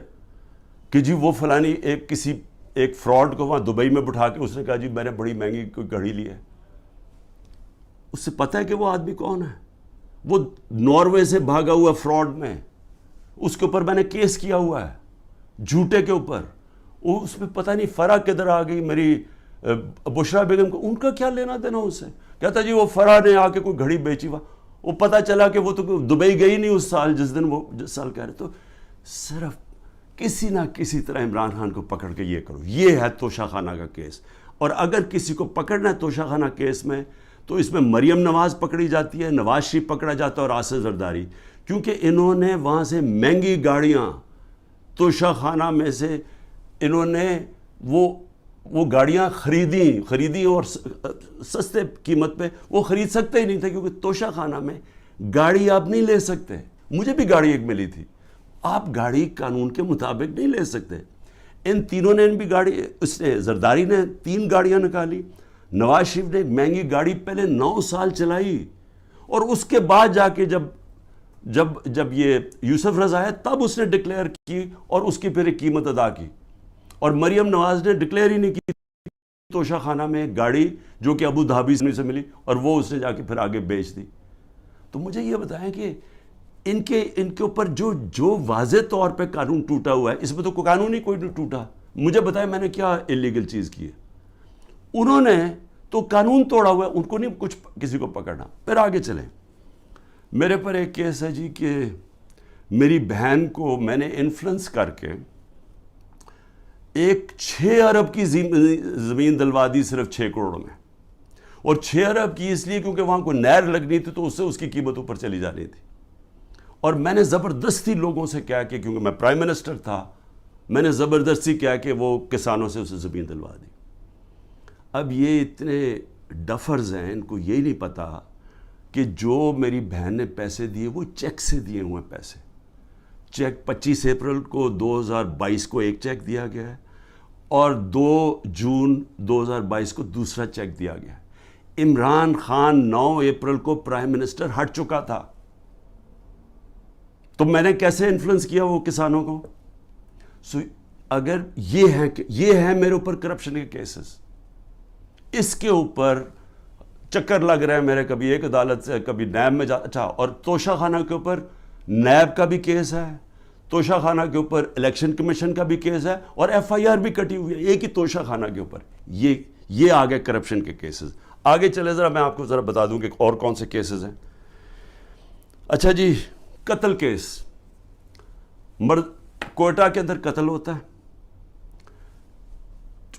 [SPEAKER 1] کہ جی وہ فلانی ایک فراڈ کو وہاں دبئی میں بٹھا کے اس نے کہا جی میں نے بڑی مہنگی کوئی گھڑی لی ہے. اس سے پتہ ہے کہ وہ آدمی کون ہے؟ وہ ناروے سے بھاگا ہوا فراڈ میں, اس کے اوپر میں نے کیس کیا ہوا ہے, جھوٹے کے اوپر. اس میں پتہ نہیں فرح کدھر آ گئی, میری بشرا بیگم کو, ان کا کیا لینا دینا اس سے؟ کہتا جی وہ فرح نے آ کے کوئی گھڑی بیچی ہوا, وہ پتہ چلا کہ وہ تو دبئی گئی نہیں اس سال, جس دن وہ جس سال کہہ رہے. تو صرف کسی نہ کسی طرح عمران خان کو پکڑ کے یہ کرو, یہ ہے توشہ خانہ کا کیس. اور اگر کسی کو پکڑنا ہے توشہ خانہ کیس میں, تو اس میں مریم نواز پکڑی جاتی ہے, نواز شریف پکڑا جاتا ہے, اور آصف زرداری, کیونکہ انہوں نے وہاں سے مہنگی گاڑیاں توشہ خانہ میں سے انہوں نے وہ گاڑیاں خریدی اور سستے قیمت پہ. وہ خرید سکتے ہی نہیں تھے, کیونکہ توشہ خانہ میں گاڑی آپ نہیں لے سکتے. مجھے بھی گاڑی ایک ملی تھی, آپ گاڑی قانون کے مطابق نہیں لے سکتے. ان تینوں نے بھی گاڑی, اس نے زرداری نے 3 گاڑیاں نکالی, نواز شریف نے ایک مہنگی گاڑی پہلے 9 سال چلائی, اور اس کے بعد جا کے جب یہ یوسف رضا ہے تب اس نے ڈکلیئر کی, اور اس کی پھر ایک قیمت ادا کی. اور مریم نواز نے ڈکلیئر ہی نہیں کی توشہ خانہ میں ایک گاڑی جو کہ ابو دھابی سے ملی, اور وہ اس نے جا کے پھر آگے بیچ دی. تو مجھے یہ بتائیں کہ ان کے اوپر جو واضح طور پہ قانون ٹوٹا ہوا ہے, اس میں تو کوئی قانون ہی کوئی نہیں ٹوٹا. مجھے بتائیں میں نے کیا انلیگل چیز کی ہے؟ انہوں نے تو قانون توڑا ہوا ہے, ان کو نہیں کچھ کسی کو پکڑنا. پھر آگے چلیں. میرے پر ایک کیس ہے جی کہ میری بہن کو میں نے انفلوئنس کر کے ایک 6 ارب کی زمین دلوا دی صرف 6 کروڑ میں, اور 6 ارب کی اس لیے کیونکہ وہاں کوئی نہر لگنی تھی, تو اس سے اس کی قیمت اوپر چلی جانی تھی. اور میں نے زبردستی لوگوں سے کہا کہ کیونکہ میں پرائم منسٹر تھا, میں نے زبردستی کہا کہ وہ کسانوں سے اسے زمین دلوا دی. اب یہ اتنے ڈفرز ہیں, ان کو یہی نہیں پتا کہ جو میری بہن نے پیسے دیے وہ چیک سے دیے ہوئے پیسے. چیک 25 اپریل کو 2022 کو ایک چیک دیا گیا ہے, اور 2 جون 2022 کو دوسرا چیک دیا گیا ہے. عمران خان 9 اپریل کو پرائم منسٹر ہٹ چکا تھا, تو میں نے کیسے انفلوئنس کیا وہ کسانوں کو؟ اگر یہ ہے میرے اوپر کرپشن کے کیسز, اس کے اوپر چکر لگ رہا ہے میرے, کبھی ایک عدالت سے کبھی نیب میں اچھا. اور توشہ خانہ کے اوپر نیب کا بھی کیس ہے, توشہ خانہ کے اوپر الیکشن کمیشن کا بھی کیس ہے, اور ایف آئی آر بھی کٹی ہوئی ہے ایک ہی توشہ خانہ کے اوپر. یہ آگے کرپشن کے کیسز. آگے چلے ذرا میں آپ کو ذرا بتا دوں کہ اور کون سے کیسز ہیں. اچھا جی, قتل کیس. کوئٹہ کے اندر قتل ہوتا ہے,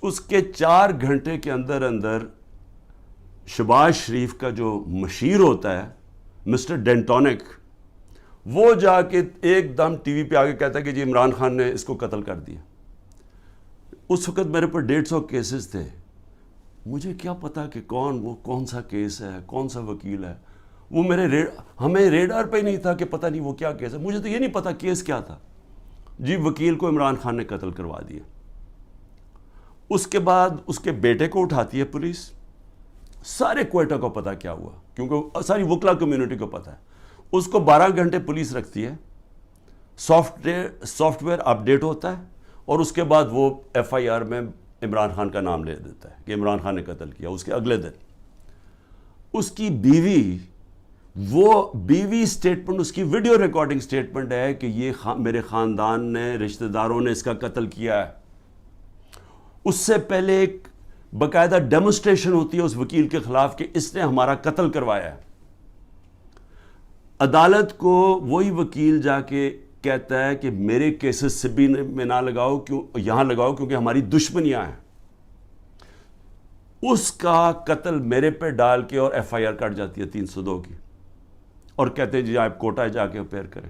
[SPEAKER 1] اس کے 4 گھنٹے کے اندر شہباز شریف کا جو مشیر ہوتا ہے مسٹر ڈینٹونک, وہ جا کے ایک دم ٹی وی پہ آگے کہتا ہے کہ جی عمران خان نے اس کو قتل کر دیا. اس وقت میرے پر 150 کیسز تھے. مجھے کیا پتا کہ کون سا کیس ہے, کون سا وکیل ہے. وہ ہمیں ریڈار پہ ہی نہیں تھا کہ پتہ نہیں وہ کیا کیس ہے. مجھے تو یہ نہیں پتا کیس کیا تھا. جی وکیل کو عمران خان نے قتل کروا دیا. اس کے بعد اس کے بیٹے کو اٹھاتی ہے پولیس. سارے کوئٹہ کو پتا کیا ہوا, کیونکہ ساری وکلا کمیونٹی کو پتہ ہے. اس کو 12 گھنٹے پولیس رکھتی ہے, سافٹ ویئر اپڈیٹ ہوتا ہے, اور اس کے بعد وہ ایف آئی آر میں عمران خان کا نام لے دیتا ہے کہ عمران خان نے قتل کیا. اس کے اگلے دن اس کی بیوی سٹیٹمنٹ, اس کی ویڈیو ریکارڈنگ سٹیٹمنٹ ہے کہ یہ میرے خاندان نے, رشتہ داروں نے اس کا قتل کیا ہے. اس سے پہلے ایک باقاعدہ ڈیمونسٹریشن ہوتی ہے اس وکیل کے خلاف کہ اس نے ہمارا قتل کروایا ہے. عدالت کو وہی وکیل جا کے کہتا ہے کہ میرے کیسز سے بھی میں نہ لگاؤ, یہاں لگاؤ کیونکہ ہماری دشمنیاں ہیں. اس کا قتل میرے پہ ڈال کے اور ایف آئی آر کٹ جاتی ہے 302 کی, اور کہتے ہیں جی آپ کوٹا جا کے اپیئر کریں.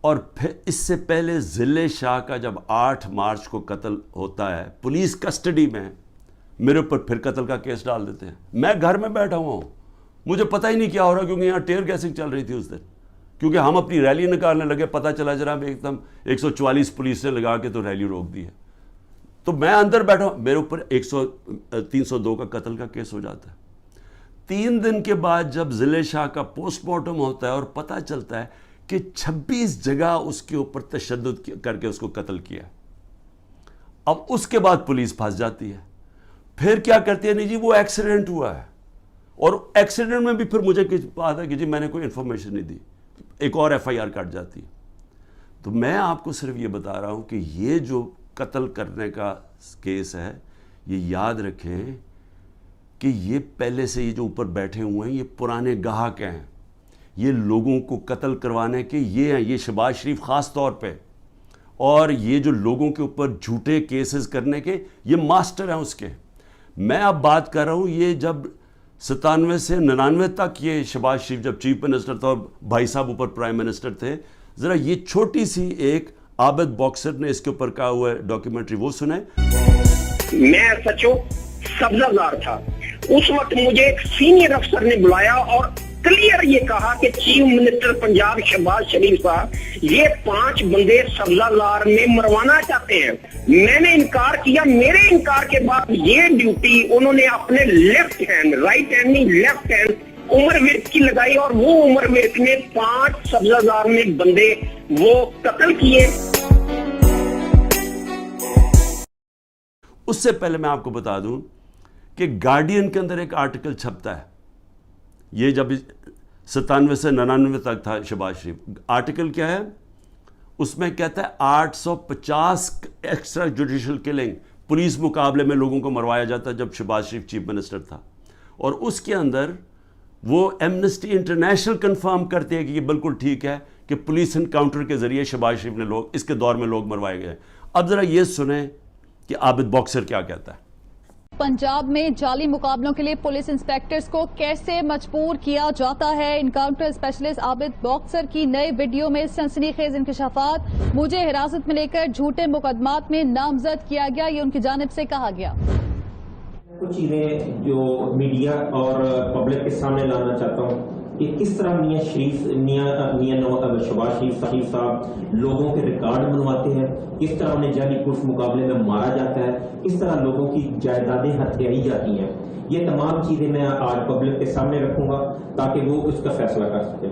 [SPEAKER 1] اور پھر اس سے پہلے ضلع شاہ کا جب 8 مارچ کو قتل ہوتا ہے پولیس کسٹڈی میں, میرے اوپر پھر قتل کا کیس ڈال دیتے ہیں. میں گھر میں بیٹھا ہوا ہوں, مجھے پتہ ہی نہیں کیا ہو رہا, کیونکہ یہاں ٹیئر گیسنگ چل رہی تھی اس دن, کیونکہ ہم اپنی ریلی نکالنے لگے, پتہ چلا جناب ایک دم 144 پولیس نے لگا کے تو ریلی روک دی ہے. تو میں اندر بیٹھا ہوں, میرے اوپر 302 کا قتل کا کیس ہو جاتا ہے. 3 دن کے بعد جب ضلع شاہ کا پوسٹ مارٹم ہوتا ہے اور پتہ چلتا ہے کہ 26 جگہ اس کے اوپر تشدد کر کے اس کو قتل کیا. اب اس کے بعد پولیس پھنس جاتی ہے. پھر کیا کرتی ہے, نہیں جی وہ ایکسیڈنٹ ہوا ہے, اور ایکسیڈنٹ میں بھی پھر مجھے بات ہے کہ جی میں نے کوئی انفارمیشن نہیں دی, ایک اور ایف آئی آر کٹ جاتی ہے. تو میں آپ کو صرف یہ بتا رہا ہوں کہ یہ جو قتل کرنے کا کیس ہے, یہ یاد رکھیں کہ یہ پہلے سے یہ جو اوپر بیٹھے ہوئے ہیں یہ پرانے گاہک ہیں, یہ لوگوں کو قتل کروانے کے یہ ہیں, یہ شہباز شریف خاص طور پہ, اور یہ جو لوگوں کے اوپر جھوٹے کیسز کرنے کے یہ ماسٹر ہیں اس کے. میں اب بات کر رہا ہوں یہ جب 97 سے 99 تک یہ شہباز شریف جب چیف منسٹر تھا اور بھائی صاحب اوپر پرائم منسٹر تھے, ذرا یہ چھوٹی سی ایک عابد باکسر نے اس کے اوپر کہا ہوا ہے ڈاکیومنٹری, وہ سنیں.
[SPEAKER 2] میں سچو سبزہ زار تھا اس وقت, مجھے ایک سینئر افسر نے بلایا اور کلیئر یہ کہا کہ چیف منسٹر پنجاب شہباز شریف صاحب یہ 5 بندے سبزہ زار میں مروانا چاہتے ہیں. میں نے انکار کیا. میرے انکار کے بعد یہ ڈیوٹی انہوں نے اپنے لیفٹ ہینڈ, رائٹ ہینڈ نہیں لیفٹ ہینڈ عمر ورک کی لگائی, اور وہ عمر ورک نے 5 سبزہ زار میں بندے وہ قتل کیے.
[SPEAKER 1] اس سے پہلے میں آپ کو بتا دوں کہ گارڈین کے اندر ایک آرٹیکل چھپتا ہے, یہ جب 97 سے 99 تک تھا شہباز شریف. آرٹیکل کیا ہے, اس میں کہتا ہے 850 ایکسٹرا جوڈیشل کلنگ پولیس مقابلے میں لوگوں کو مروایا جاتا ہے جب شہباز شریف چیف منسٹر تھا. اور اس کے اندر وہ ایمنسٹی انٹرنیشنل کنفرم کرتی ہے کہ یہ بالکل ٹھیک ہے کہ پولیس انکاؤنٹر کے ذریعے شہباز شریف نے اس کے دور میں لوگ مروائے گئے. اب ذرا یہ سنیں کہ عابد باکسر کیا کہتا ہے.
[SPEAKER 3] پنجاب میں جعلی مقابلوں کے لیے پولیس انسپیکٹرز کو کیسے مجبور کیا جاتا ہے. انکاؤنٹر اسپیشلسٹ عابد باکسر کی نئے ویڈیو میں سنسنی خیز انکشافات. مجھے حراست میں لے کر جھوٹے مقدمات میں نامزد کیا گیا, یہ ان کی جانب سے کہا گیا.
[SPEAKER 4] کچھ چیزیں جو میڈیا اور پبلک کے سامنے لانا چاہتا ہوں کہ کس طرح شہباز شریف صاحب لوگوں کے ریکارڈ بنواتے ہیں, کس طرح انہیں جعلی پولیس مقابلے میں مارا جاتا ہے, کس طرح لوگوں کی جائیدادیں ہتھیائی جاتی ہیں. یہ تمام چیزیں میں آج پبلک کے سامنے رکھوں گا تاکہ وہ اس کا فیصلہ کر سکیں.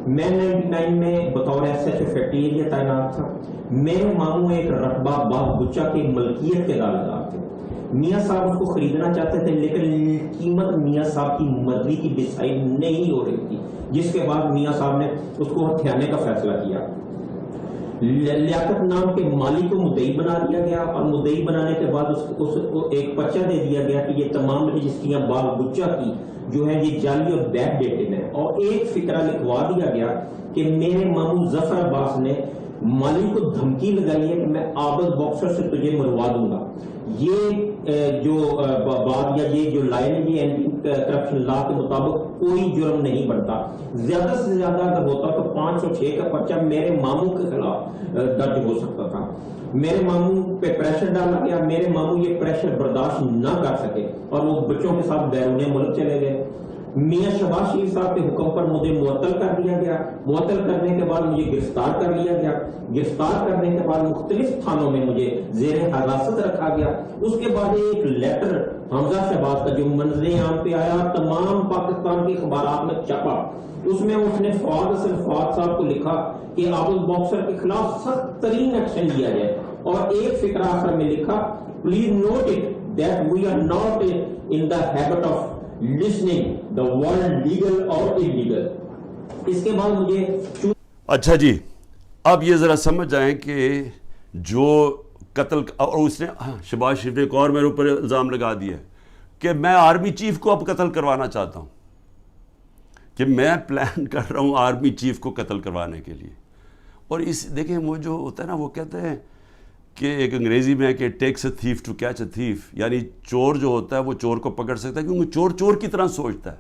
[SPEAKER 4] میں 99 میں بطور S H O factory area تعینات تھا. میرے ماموں ایک رقبہ باغ بچہ کی ملکیت کے دعویدار تھے. میاں صاحب اس کو خریدنا چاہتے تھے لیکن قیمت میاں صاحب کی مرضی کی ڈیسائیڈ نہیں ہو رہی تھی, جس کے بعد میاں صاحب نے اس کو ہتھیانے کا فیصلہ کیا. لیاقت نام کے مالی کو مدعی بنا دیا گیا, اور مدعی بنانے کے بعد اس کو ایک پرچہ دے دیا گیا کہ یہ تمام رجسٹریاں باغ بچہ کی جو ہے یہ جعلی اور بیک ڈیٹڈ ہیں. اور ایک فقرہ لکھوا دیا گیا کہ میرے ماموں ظفر عباس نے مالی کو دھمکی لگائی ہے کہ میں عابد باکسر سے تجھے مروا دوں گا. یہ جو بات یا یہ جو لائن ہے یہ اینٹی کرپشن لا کے مطابق کوئی جرم نہیں بنتا. زیادہ سے زیادہ اگر ہوتا تو 506 کا پرچہ میرے ماموں کے خلاف درج ہو سکتا تھا. میرے ماموں پہ پریشر ڈالا گیا, میرے ماموں یہ پریشر برداشت نہ کر سکے اور وہ بچوں کے ساتھ بیرون ملک چلے گئے. میاں شہباز شریف صاحب کے حکم پر مجھے معطل کر دیا گیا. معطل کرنے کے بعد مجھے گرفتار کر لیا گیا. گرفتار کرنے کے بعد مختلف تھانوں میں مجھے زیر حراست رکھا گیا. اس کے بعد ایک لیٹر حمزہ شہباز کا جو منظر عام پہ آیا, تمام پاکستان کے اخبارات میں چھپا. اس میں اس نے فواد حسن فواد صاحب کو لکھا کہ عابد باکسر کے خلاف سخت ترین ایکشن لیا جائے, اور ایک فقرہ آخر میں لکھا, please note it that we are not in the habit of listening the word legal or illegal. اس کے بعد مجھے
[SPEAKER 1] اچھا جی, اب یہ ذرا سمجھ جائیں کہ جو قتل, اور اس نے شہباز شریف نے ایک اور میرے اوپر الزام لگا دیا کہ میں آرمی چیف کو اب قتل کروانا چاہتا ہوں, کہ میں پلان کر رہا ہوں آرمی چیف کو قتل کروانے کے لیے. اور اس دیکھیں وہ جو ہوتا ہے نا, وہ کہتے ہیں کہ ایک انگریزی میں ہے کہ takes a thief to catch a thief, یعنی چور جو ہوتا ہے وہ چور کو پکڑ سکتا ہے کیونکہ چور چور کی طرح سوچتا ہے,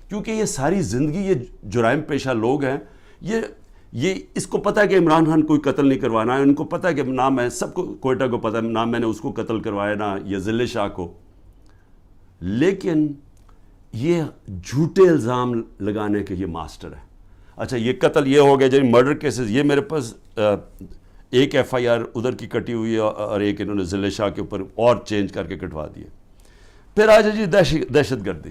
[SPEAKER 1] کیونکہ یہ ساری زندگی یہ جرائم پیشہ لوگ ہیں, یہ اس کو پتہ ہے کہ عمران خان کوئی قتل نہیں کروانا ہے, ان کو پتہ ہے کہ نہ میں, سب کو کوئٹہ کو پتہ ہے نہ میں نے اس کو قتل کروایا نہ یہ ذل شاہ کو, لیکن یہ جھوٹے الزام لگانے کے یہ ماسٹر ہے. اچھا یہ قتل یہ ہو گیا, جب مرڈر کیسز, یہ میرے پاس ایک ایف آئی آر ادھر کی کٹی ہوئی ہے اور ایک انہوں نے ذل شاہ کے اوپر اور چینج کر کے کٹوا دیے. پھر آ جائے جی دہشت گردی.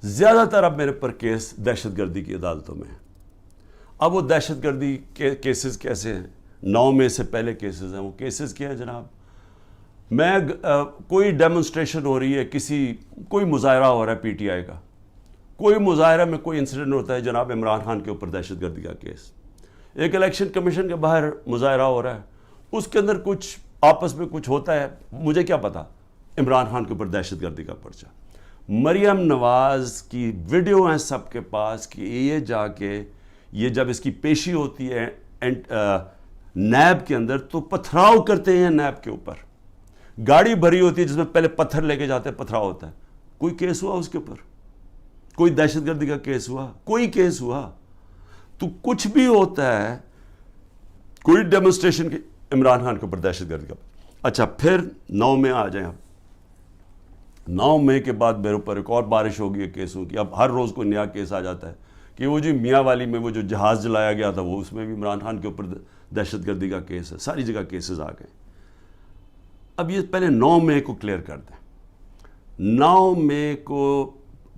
[SPEAKER 1] زیادہ تر اب میرے پر کیس دہشت گردی کی عدالتوں میں. اب وہ دہشت گردی کے کیسز کیسے ہیں؟ 9 مئی سے پہلے کیسز ہیں. وہ کیسز کیا ہے جناب؟ میں کوئی ڈیمونسٹریشن ہو رہی ہے, کوئی مظاہرہ ہو رہا ہے پی ٹی آئی کا, کوئی مظاہرہ میں کوئی انسیڈنٹ ہوتا ہے, جناب عمران خان کے اوپر دہشت گردی کا کیس. ایک الیکشن کمیشن کے باہر مظاہرہ ہو رہا ہے, اس کے اندر کچھ آپس میں کچھ ہوتا ہے, مجھے کیا پتا, عمران خان کے اوپر دہشت گردی کا پرچہ. مریم نواز کی ویڈیو ہیں سب کے پاس کہ یہ جا کے یہ جب اس کی پیشی ہوتی ہے نیب کے اندر تو پتھراؤ کرتے ہیں نیب کے اوپر. گاڑی بھری ہوتی ہے جس میں پہلے پتھر لے کے جاتے ہیں, پتھراؤ ہوتا ہے. کوئی کیس ہوا اس کے اوپر؟ کوئی دہشت گردی کا کیس ہوا؟ کوئی کیس ہوا؟ تو کچھ بھی ہوتا ہے, کوئی ڈیمونسٹریشن کی عمران خان کے اوپر دہشت گردی کا. اچھا پھر 9 مئی آ جائیں. اب 9 مئی کے بعد میرے اوپر ایک اور بارش ہوگی ہے کیسوں کی. اب ہر روز کوئی نیا کیس آ جاتا ہے کہ وہ جو میاں والی میں وہ جو جہاز جلایا گیا تھا وہ اس میں بھی عمران خان کے اوپر دہشت گردی کا کیس ہے. ساری جگہ کیسز آ گئے. اب یہ پہلے 9 مئی کو کلیئر کر دیں. 9 مئی کو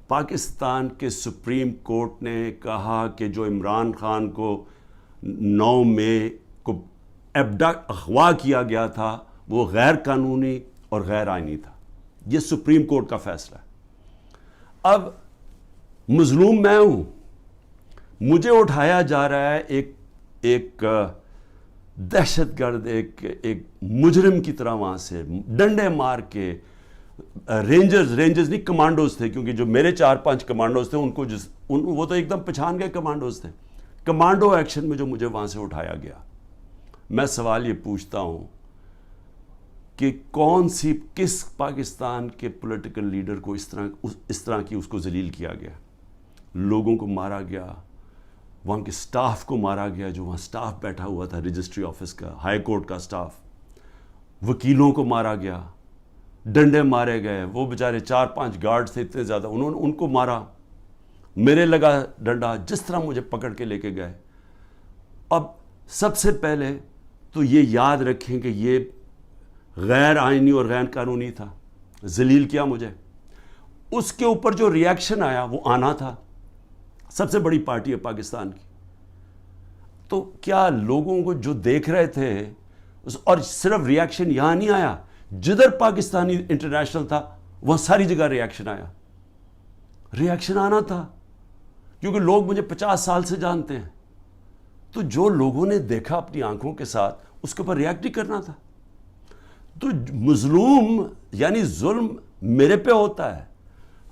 [SPEAKER 1] پاکستان کے سپریم کورٹ نے کہا کہ جو عمران خان کو 9 مئی کو اغوا کیا گیا تھا وہ غیر قانونی اور غیر آئینی تھا. یہ سپریم کورٹ کا فیصلہ ہے. اب مظلوم میں ہوں, مجھے اٹھایا جا رہا ہے ایک دہشت گرد, ایک مجرم کی طرح وہاں سے ڈنڈے مار کے. رینجرز نہیں کمانڈوز تھے, کیونکہ جو میرے 4-5 کمانڈوز تھے ان کو وہ تو ایک دم پہچان گئے کمانڈوز تھے. کمانڈو ایکشن میں جو مجھے وہاں سے اٹھایا گیا, میں سوال یہ پوچھتا ہوں کہ کس پاکستان کے پولیٹیکل لیڈر کو اس طرح کی اس کو ذلیل کیا گیا؟ لوگوں کو مارا گیا, وہاں کے سٹاف کو مارا گیا, جو وہاں سٹاف بیٹھا ہوا تھا رجسٹری آفس کا, ہائی کورٹ کا سٹاف, وکیلوں کو مارا گیا, ڈنڈے مارے گئے. وہ بیچارے 4-5 گارڈ تھے اتنے زیادہ, انہوں نے ان کو مارا, میرے لگا ڈنڈا, جس طرح مجھے پکڑ کے لے کے گئے. اب سب سے پہلے تو یہ یاد رکھیں کہ یہ غیر آئینی اور غیر قانونی تھا, ذلیل کیا مجھے. اس کے اوپر جو ری ایکشن آیا وہ آنا تھا. سب سے بڑی پارٹی ہے پاکستان کی, تو کیا لوگوں کو جو دیکھ رہے تھے, اور صرف ری ایکشن یہاں نہیں آیا, جدھر پاکستانی انٹرنیشنل تھا وہاں ساری جگہ ری ایکشن آیا. ری ایکشن آنا تھا کیونکہ لوگ مجھے 50 سال سے جانتے ہیں, تو جو لوگوں نے دیکھا اپنی آنکھوں کے ساتھ اس کے اوپر ری ایکٹ ہی کرنا تھا. تو مظلوم یعنی ظلم میرے پہ ہوتا ہے,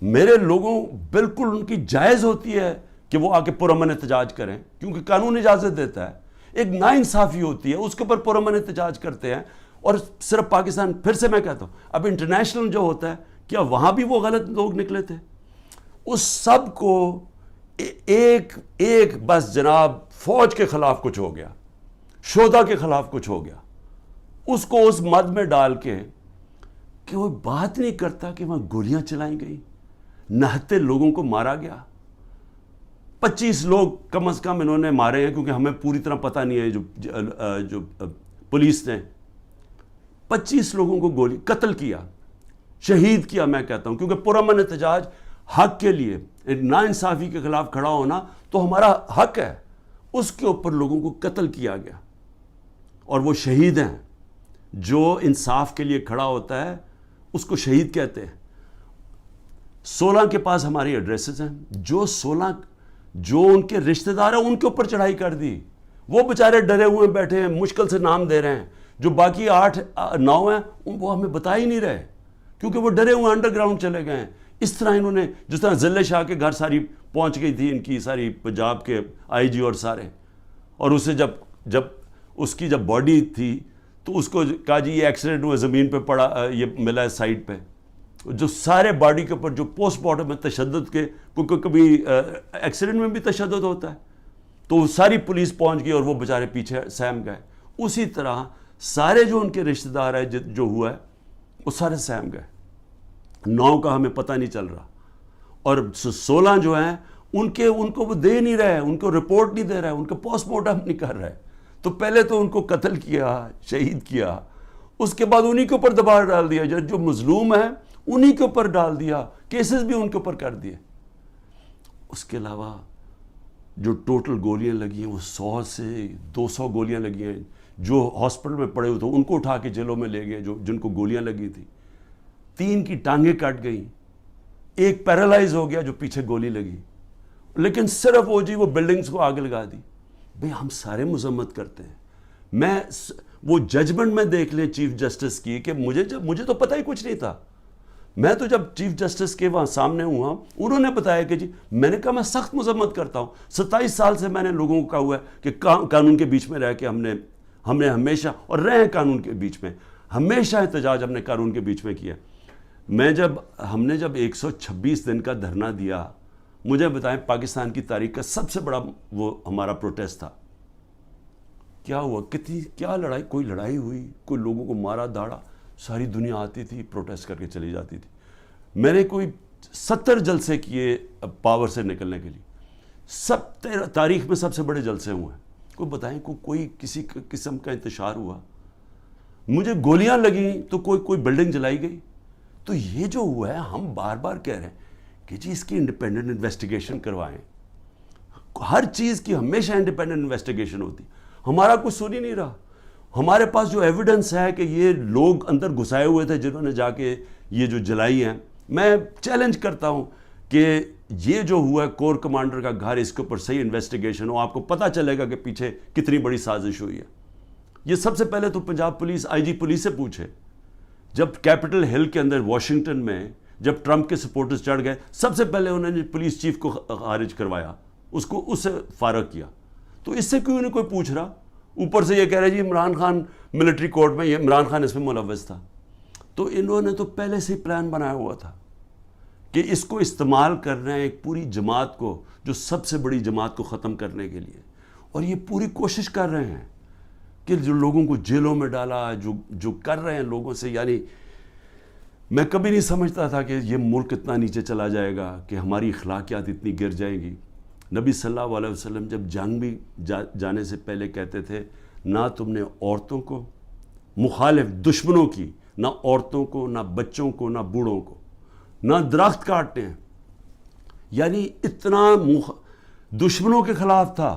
[SPEAKER 1] میرے لوگوں بالکل ان کی جائز ہوتی ہے کہ وہ آ کے پرامن احتجاج کریں, کیونکہ قانون اجازت دیتا ہے. ایک ناانصافی ہوتی ہے, اس کے اوپر پرامن احتجاج کرتے ہیں. اور صرف پاکستان, پھر سے میں کہتا ہوں, اب انٹرنیشنل جو ہوتا ہے, کیا وہاں بھی وہ غلط لوگ نکلے تھے؟ اس سب کو ایک بس جناب فوج کے خلاف کچھ ہو گیا, شہداء کے خلاف کچھ ہو گیا, اس کو اس مد میں ڈال کے کہ وہ بات نہیں کرتا کہ وہاں گولیاں چلائیں گئی. نہتے لوگوں کو مارا گیا. 25 لوگ کم از کم انہوں نے مارے ہیں, کیونکہ ہمیں پوری طرح پتہ نہیں ہے. جو پولیس نے 25 لوگوں کو گولی قتل کیا, شہید کیا میں کہتا ہوں, کیونکہ پرامن احتجاج حق کے لیے, ناانصافی کے خلاف کھڑا ہونا تو ہمارا حق ہے. اس کے اوپر لوگوں کو قتل کیا گیا, اور وہ شہید ہیں. جو انصاف کے لیے کھڑا ہوتا ہے اس کو شہید کہتے ہیں. 16 کے پاس ہماری ایڈریسز ہیں. جو ان کے رشتہ دار ہیں ان کے اوپر چڑھائی کر دی. وہ بیچارے ڈرے ہوئے بیٹھے ہیں, مشکل سے نام دے رہے ہیں. جو باقی 8-9 ہیں وہ ہمیں بتا ہی نہیں رہے, کیونکہ وہ ڈرے ہوئے انڈر گراؤنڈ چلے گئے ہیں. اس طرح انہوں نے, جس طرح ضلع شاہ کے گھر ساری پہنچ گئی تھی ان کی ساری پنجاب کے آئی جی اور سارے, اور اسے جب اس کی جب باڈی تھی تو اس کو کہا جی یہ ایکسیڈنٹ ہوا, زمین پہ پڑا, یہ ملا ہے سائٹ پہ. جو سارے باڈی کے اوپر جو پوسٹ مارٹم میں تشدد کے, کیونکہ کبھی ایکسیڈنٹ میں بھی تشدد ہوتا ہے, تو ساری پولیس پہنچ گئی اور وہ بیچارے پیچھے سہم گئے. اسی طرح سارے جو ان کے رشتہ دار ہیں جو ہوا ہے وہ سارے سہم گئے. 9 کا ہمیں پتہ نہیں چل رہا, اور 16 جو ہیں ان کو وہ دے نہیں رہے, ان کو رپورٹ نہیں دے رہے, ان کا پوسٹ مارٹم نہیں کر رہے. تو پہلے تو ان کو قتل کیا, شہید کیا, اس کے بعد انہی کے اوپر دباؤ ڈال دیا. جو مظلوم ہے انہی کے اوپر ڈال دیا, کیسز بھی ان کے اوپر کر دیے. اس کے علاوہ جو ٹوٹل گولیاں لگی ہیں وہ 100 سے 200 گولیاں لگی ہیں. جو ہاسپٹل میں پڑے ہوئے تھے ان کو اٹھا کے جیلوں میں لے گئے, جن کو گولیاں لگی تھی. 3 کی ٹانگیں کٹ گئیں, 1 پیرالائز ہو گیا جو پیچھے گولی لگی. لیکن صرف وہ بلڈنگز کو آگ لگا دی. بھئی ہم سارے مذمت کرتے ہیں. وہ ججمنٹ میں دیکھ لیں چیف جسٹس کی, کہ مجھے تو پتہ ہی کچھ نہیں تھا. میں تو جب چیف جسٹس کے وہاں سامنے ہوا, انہوں نے بتایا کہ جی, میں نے کہا میں سخت مذمت کرتا ہوں. 27 سال سے میں نے لوگوں کو کہا ہوا ہے کہ قانون کے بیچ میں رہ کے ہم نے ہمیشہ, اور رہے ہیں قانون کے بیچ میں, ہمیشہ احتجاج ہم نے قانون کے بیچ میں کیا. ہم نے جب 126 دن کا دھرنا دیا, مجھے بتائیں پاکستان کی تاریخ کا سب سے بڑا وہ ہمارا پروٹیسٹ تھا. کیا ہوا, کیا لڑائی, کوئی لڑائی ہوئی, کوئی لوگوں کو مارا داڑا, ساری دنیا آتی تھی پروٹیسٹ کر کے چلی جاتی تھی. میں نے کوئی 70 جلسے کیے پاور سے نکلنے کے لیے. تاریخ میں سب سے بڑے جلسے ہوئے ہیں. کوئی بتائیں کوئی کسی قسم کا انتشار ہوا. مجھے گولیاں لگیں تو کوئی بلڈنگ جلائی گئی. تو یہ جو ہوا ہے, ہم بار بار کہہ رہے ہیں کہ جی اس کی انڈیپینڈنٹ انویسٹیگیشن کروائیں. ہر چیز کی ہمیشہ انڈیپینڈنٹ انویسٹیگیشن ہوتی. ہمارا کچھ سن ہی نہیں رہا. ہمارے پاس جو ایویڈنس ہے کہ یہ لوگ اندر گھسائے ہوئے تھے جنہوں نے جا کے یہ جو جلائی ہیں, میں چیلنج کرتا ہوں کہ یہ جو ہوا ہے کور کمانڈر کا گھر, اس کے اوپر صحیح انویسٹیگیشن ہو, آپ کو پتہ چلے گا کہ پیچھے کتنی بڑی سازش ہوئی ہے. یہ سب سے پہلے تو پنجاب پولیس, آئی جی پولیس سے پوچھے. جب کیپٹل ہل کے اندر واشنگٹن میں جب ٹرمپ کے سپورٹرز چڑھ گئے, سب سے پہلے انہوں نے پولیس چیف کو خارج کروایا, اس سے فارغ کیا. تو اس سے کیوں نہیں کوئی پوچھ رہا؟ اوپر سے یہ کہہ رہے جی عمران خان ملٹری کورٹ میں, یہ عمران خان اس میں ملوث تھا. تو انہوں نے تو پہلے سے ہی پلان بنایا ہوا تھا کہ اس کو استعمال کر رہے ہیں ایک پوری جماعت کو, جو سب سے بڑی جماعت کو ختم کرنے کے لیے. اور یہ پوری کوشش کر رہے ہیں کہ جو لوگوں کو جیلوں میں ڈالا, جو کر رہے ہیں لوگوں سے. یعنی میں کبھی نہیں سمجھتا تھا کہ یہ ملک اتنا نیچے چلا جائے گا, کہ ہماری اخلاقیات اتنی گر جائیں گی. نبی صلی اللہ علیہ وسلم جب جنگ بھی جانے سے پہلے کہتے تھے, نہ تم نے عورتوں کو, مخالف دشمنوں کی, نہ عورتوں کو, نہ بچوں کو, نہ بوڑھوں کو, نہ درخت کاٹتے ہیں. یعنی اتنا دشمنوں کے خلاف تھا.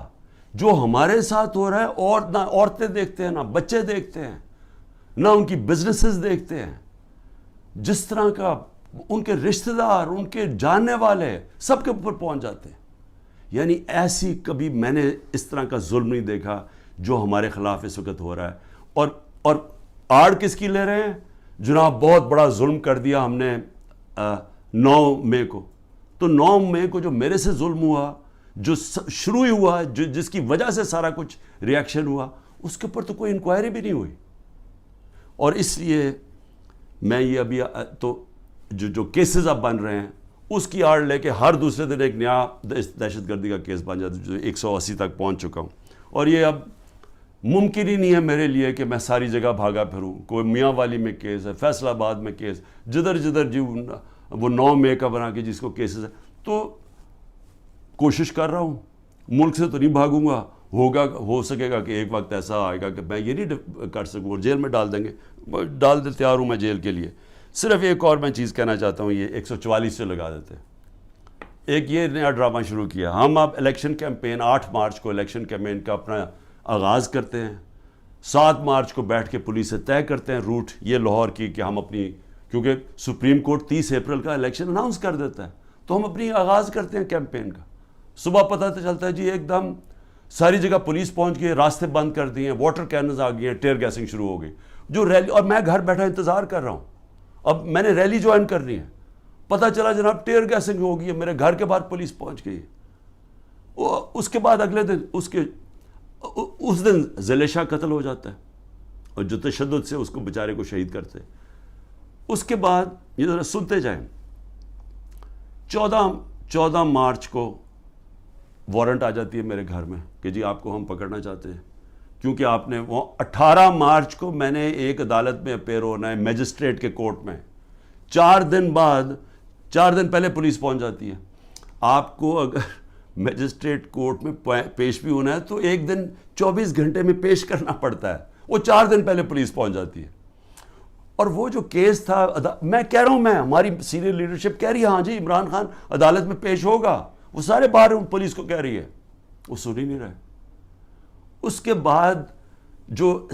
[SPEAKER 1] جو ہمارے ساتھ ہو رہا ہے, اور نہ عورتیں دیکھتے ہیں, نہ بچے دیکھتے ہیں, نہ ان کی بزنسز دیکھتے ہیں. جس طرح کا ان کے رشتہ دار, ان کے جاننے والے سب کے اوپر پہنچ جاتے ہیں. یعنی ایسی کبھی میں نے اس طرح کا ظلم نہیں دیکھا جو ہمارے خلاف اس وقت ہو رہا ہے. اور آڑ کس کی لے رہے ہیں؟ جناب بہت بڑا ظلم کر دیا ہم نے 9 مئی کو. تو 9 مئی کو جو میرے سے ظلم ہوا, جو شروع ہی ہوا, جس کی وجہ سے سارا کچھ ریاکشن ہوا, اس کے اوپر تو کوئی انکوائری بھی نہیں ہوئی. اور اس لیے میں یہ ابھی تو جو کیسز اب بن رہے ہیں اس کی آڑ لے کے ہر دوسرے دن ایک نیا دہشت گردی کا کیس بن جاتا ہے, جو 180 تک پہنچ چکا ہوں. اور یہ اب ممکن ہی نہیں ہے میرے لیے کہ میں ساری جگہ بھاگا پھروں. کوئی میاں والی میں کیس ہے, فیصل آباد میں کیس, جدھر جی وہ 9 مئی کا بنا کے جس کو کیسز ہے. تو کوشش کر رہا ہوں, ملک سے تو نہیں بھاگوں گا, ہو سکے گا کہ ایک وقت ایسا آئے گا کہ میں یہ نہیں کر سکوں, اور جیل میں ڈال دیں گے, ڈال دے, تیار ہوں میں جیل کے لیے. صرف ایک اور میں چیز کہنا چاہتا ہوں, یہ 144 سے لگا دیتے. ایک یہ نیا ڈرامہ شروع کیا, ہم اب الیکشن کیمپین 8 مارچ کو الیکشن کیمپین کا اپنا آغاز کرتے ہیں, 7 مارچ کو بیٹھ کے پولیس سے طے کرتے ہیں روٹ یہ لاہور کی کہ ہم اپنی, کیونکہ سپریم کورٹ 30 اپریل کا الیکشن اناؤنس کر دیتا ہے, تو ہم اپنی آغاز کرتے ہیں کیمپین کا. صبح پتہ تو چلتا ہے جی ایک دم ساری جگہ پولیس پہنچ گئی, راستے بند کر دیے ہیں, واٹر کیننز آ گئی ہیں, ٹیئر گیسنگ شروع ہو گئی, جو ریلی, اور میں گھر بیٹھا انتظار کر رہا ہوں, اب میں نے ریلی جوائن کرنی ہے, پتہ چلا جناب ٹیئر گیسنگ ہو گئی ہے, میرے گھر کے باہر پولیس پہنچ گئی ہے. اس کے بعد اگلے دن اس دن زلیشا قتل ہو جاتا ہے, اور جو تشدد سے اس کو بیچارے کو شہید کرتے. اس کے بعد یہ ذرا سنتے جائیں, 14 مارچ کو وارنٹ آ جاتی ہے میرے گھر میں کہ جی آپ کو ہم پکڑنا چاہتے ہیں, کیونکہ آپ نے وہ 18 مارچ کو میں نے ایک عدالت میں اپیئر ہونا ہے میجسٹریٹ کے کورٹ میں, 4 دن پہلے پولیس پہنچ جاتی ہے. آپ کو اگر میجسٹریٹ کورٹ میں پیش بھی ہونا ہے تو ایک دن 24 گھنٹے میں پیش کرنا پڑتا ہے, وہ 4 دن پہلے پولیس پہنچ جاتی ہے. اور وہ جو کیس تھا, میں کہہ رہا ہوں, ہماری سینئر لیڈرشپ کہہ رہی ہے ہاں جی عمران خان عدالت میں پیش ہوگا, وہ سارے باہر پولیس کو کہہ رہی ہے, وہ سن ہی نہیں رہے. اس کے بعد جو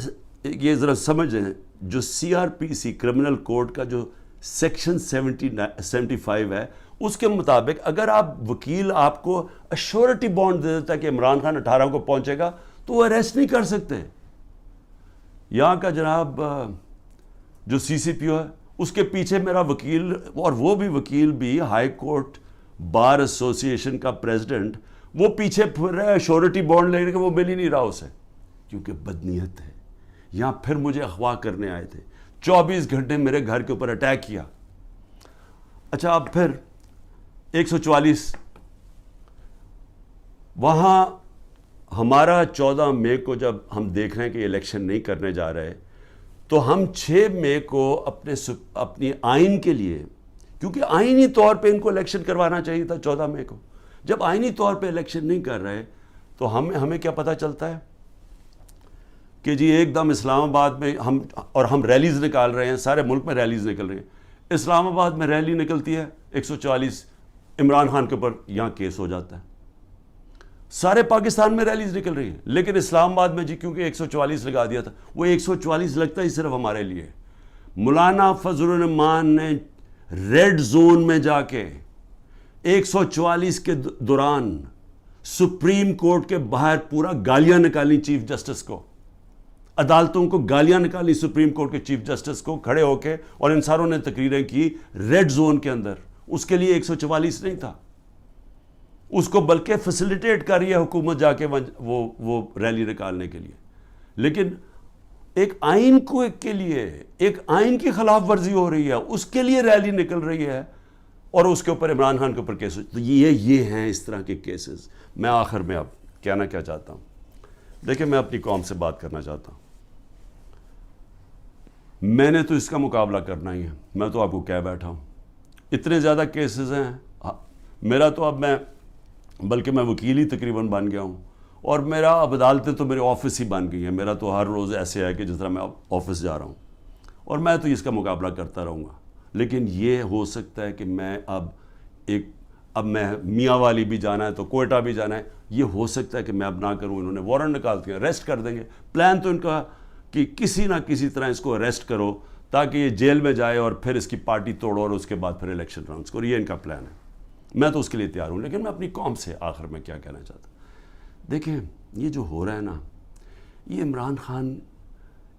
[SPEAKER 1] یہ ذرا سمجھیں, جو CRPC کرمنل کوڈ کا جو سیکشن 75 ہے, اس کے مطابق اگر آپ وکیل آپ کو ایشورٹی بانڈ دے دیتا ہے کہ عمران خان 18 کو پہنچے گا, تو وہ اریسٹ نہیں کر سکتے. یہاں کا جناب جو CCPO ہے, اس کے پیچھے میرا وکیل, اور وہ بھی وکیل بھی ہائی کورٹ بار ایسوسی ایشن کا پریزیڈنٹ, وہ پیچھے پھر رہا ہے شورٹی بانڈ لینے کے, وہ مل ہی نہیں رہا اسے, کیونکہ بدنیت ہے. یہاں پھر مجھے اغوا کرنے آئے تھے, 24 گھنٹے میرے گھر کے اوپر اٹیک کیا. اچھا اب پھر 144 وہاں ہمارا 14 مئی کو جب ہم دیکھ رہے ہیں کہ الیکشن نہیں کرنے جا رہے, تو ہم 6 مئی کو اپنی آئین کے لیے, کیونکہ آئینی طور پہ ان کو الیکشن کروانا چاہیے تھا 14 مئی کو, جب آئینی طور پہ الیکشن نہیں کر رہے تو ہمیں کیا پتہ چلتا ہے کہ جی ایک دم اسلام آباد میں ہم ریلیز نکال رہے ہیں, سارے ملک میں ریلیز نکل رہی ہیں. اسلام آباد میں ریلی نکلتی ہے 144 عمران خان کے اوپر, یہاں کیس ہو جاتا ہے. سارے پاکستان میں ریلیز نکل رہی ہیں, لیکن اسلام آباد میں جی کیونکہ 144 لگا دیا تھا, وہ 144 لگتا ہی صرف ہمارے لیے. مولانا فضل الرحمان نے ریڈ زون میں جا کے 144 کے دوران سپریم کورٹ کے باہر پورا گالیاں نکالی چیف جسٹس کو, عدالتوں کو گالیاں نکالی سپریم کورٹ کے چیف جسٹس کو کھڑے ہو کے, اور ان ساروں نے تقریریں کی ریڈ زون کے اندر. اس کے لیے 144 نہیں تھا, اس کو بلکہ فیسیلیٹیٹ کر رہی ہے حکومت جا کے وہ ریلی نکالنے کے لیے. لیکن ایک آئین کے لیے ایک آئین کی خلاف ورزی ہو رہی ہے, اس کے لیے ریلی نکل رہی ہے, اور اس کے اوپر عمران خان کے اوپر کیس. تو یہ ہیں اس طرح کے کیسز. میں آخر میں اب کہنا کیا چاہتا ہوں, دیکھیں میں اپنی قوم سے بات کرنا چاہتا ہوں. میں نے تو اس کا مقابلہ کرنا ہی ہے, میں تو آپ کو کہہ بیٹھا ہوں, اتنے زیادہ کیسز ہیں میرا تو, اب بلکہ میں وکیل ہی تقریباً بن گیا ہوں, اور میرا اب عدالتیں تو میرے آفس ہی بن گئی ہیں. میرا تو ہر روز ایسے ہے کہ جس طرح میں آفس جا رہا ہوں, اور میں تو اس کا مقابلہ کرتا رہوں گا. لیکن یہ ہو سکتا ہے کہ میں اب میں میاں والی بھی جانا ہے تو کوئٹہ بھی جانا ہے, یہ ہو سکتا ہے کہ میں اب نہ کروں. انہوں نے وارنٹ نکالتے ہیں, اریسٹ کر دیں گے. پلان تو ان کا کہ کسی نہ کسی طرح اس کو اریسٹ کرو تاکہ یہ جیل میں جائے, اور پھر اس کی پارٹی توڑو, اور اس کے بعد پھر الیکشن راؤنڈس کرو. یہ ان کا پلان ہے, میں تو اس کے لیے تیار ہوں. لیکن میں اپنی قوم سے آخر میں کیا کہنا چاہتا ہوں, دیکھیں یہ جو ہو رہا ہے نا, یہ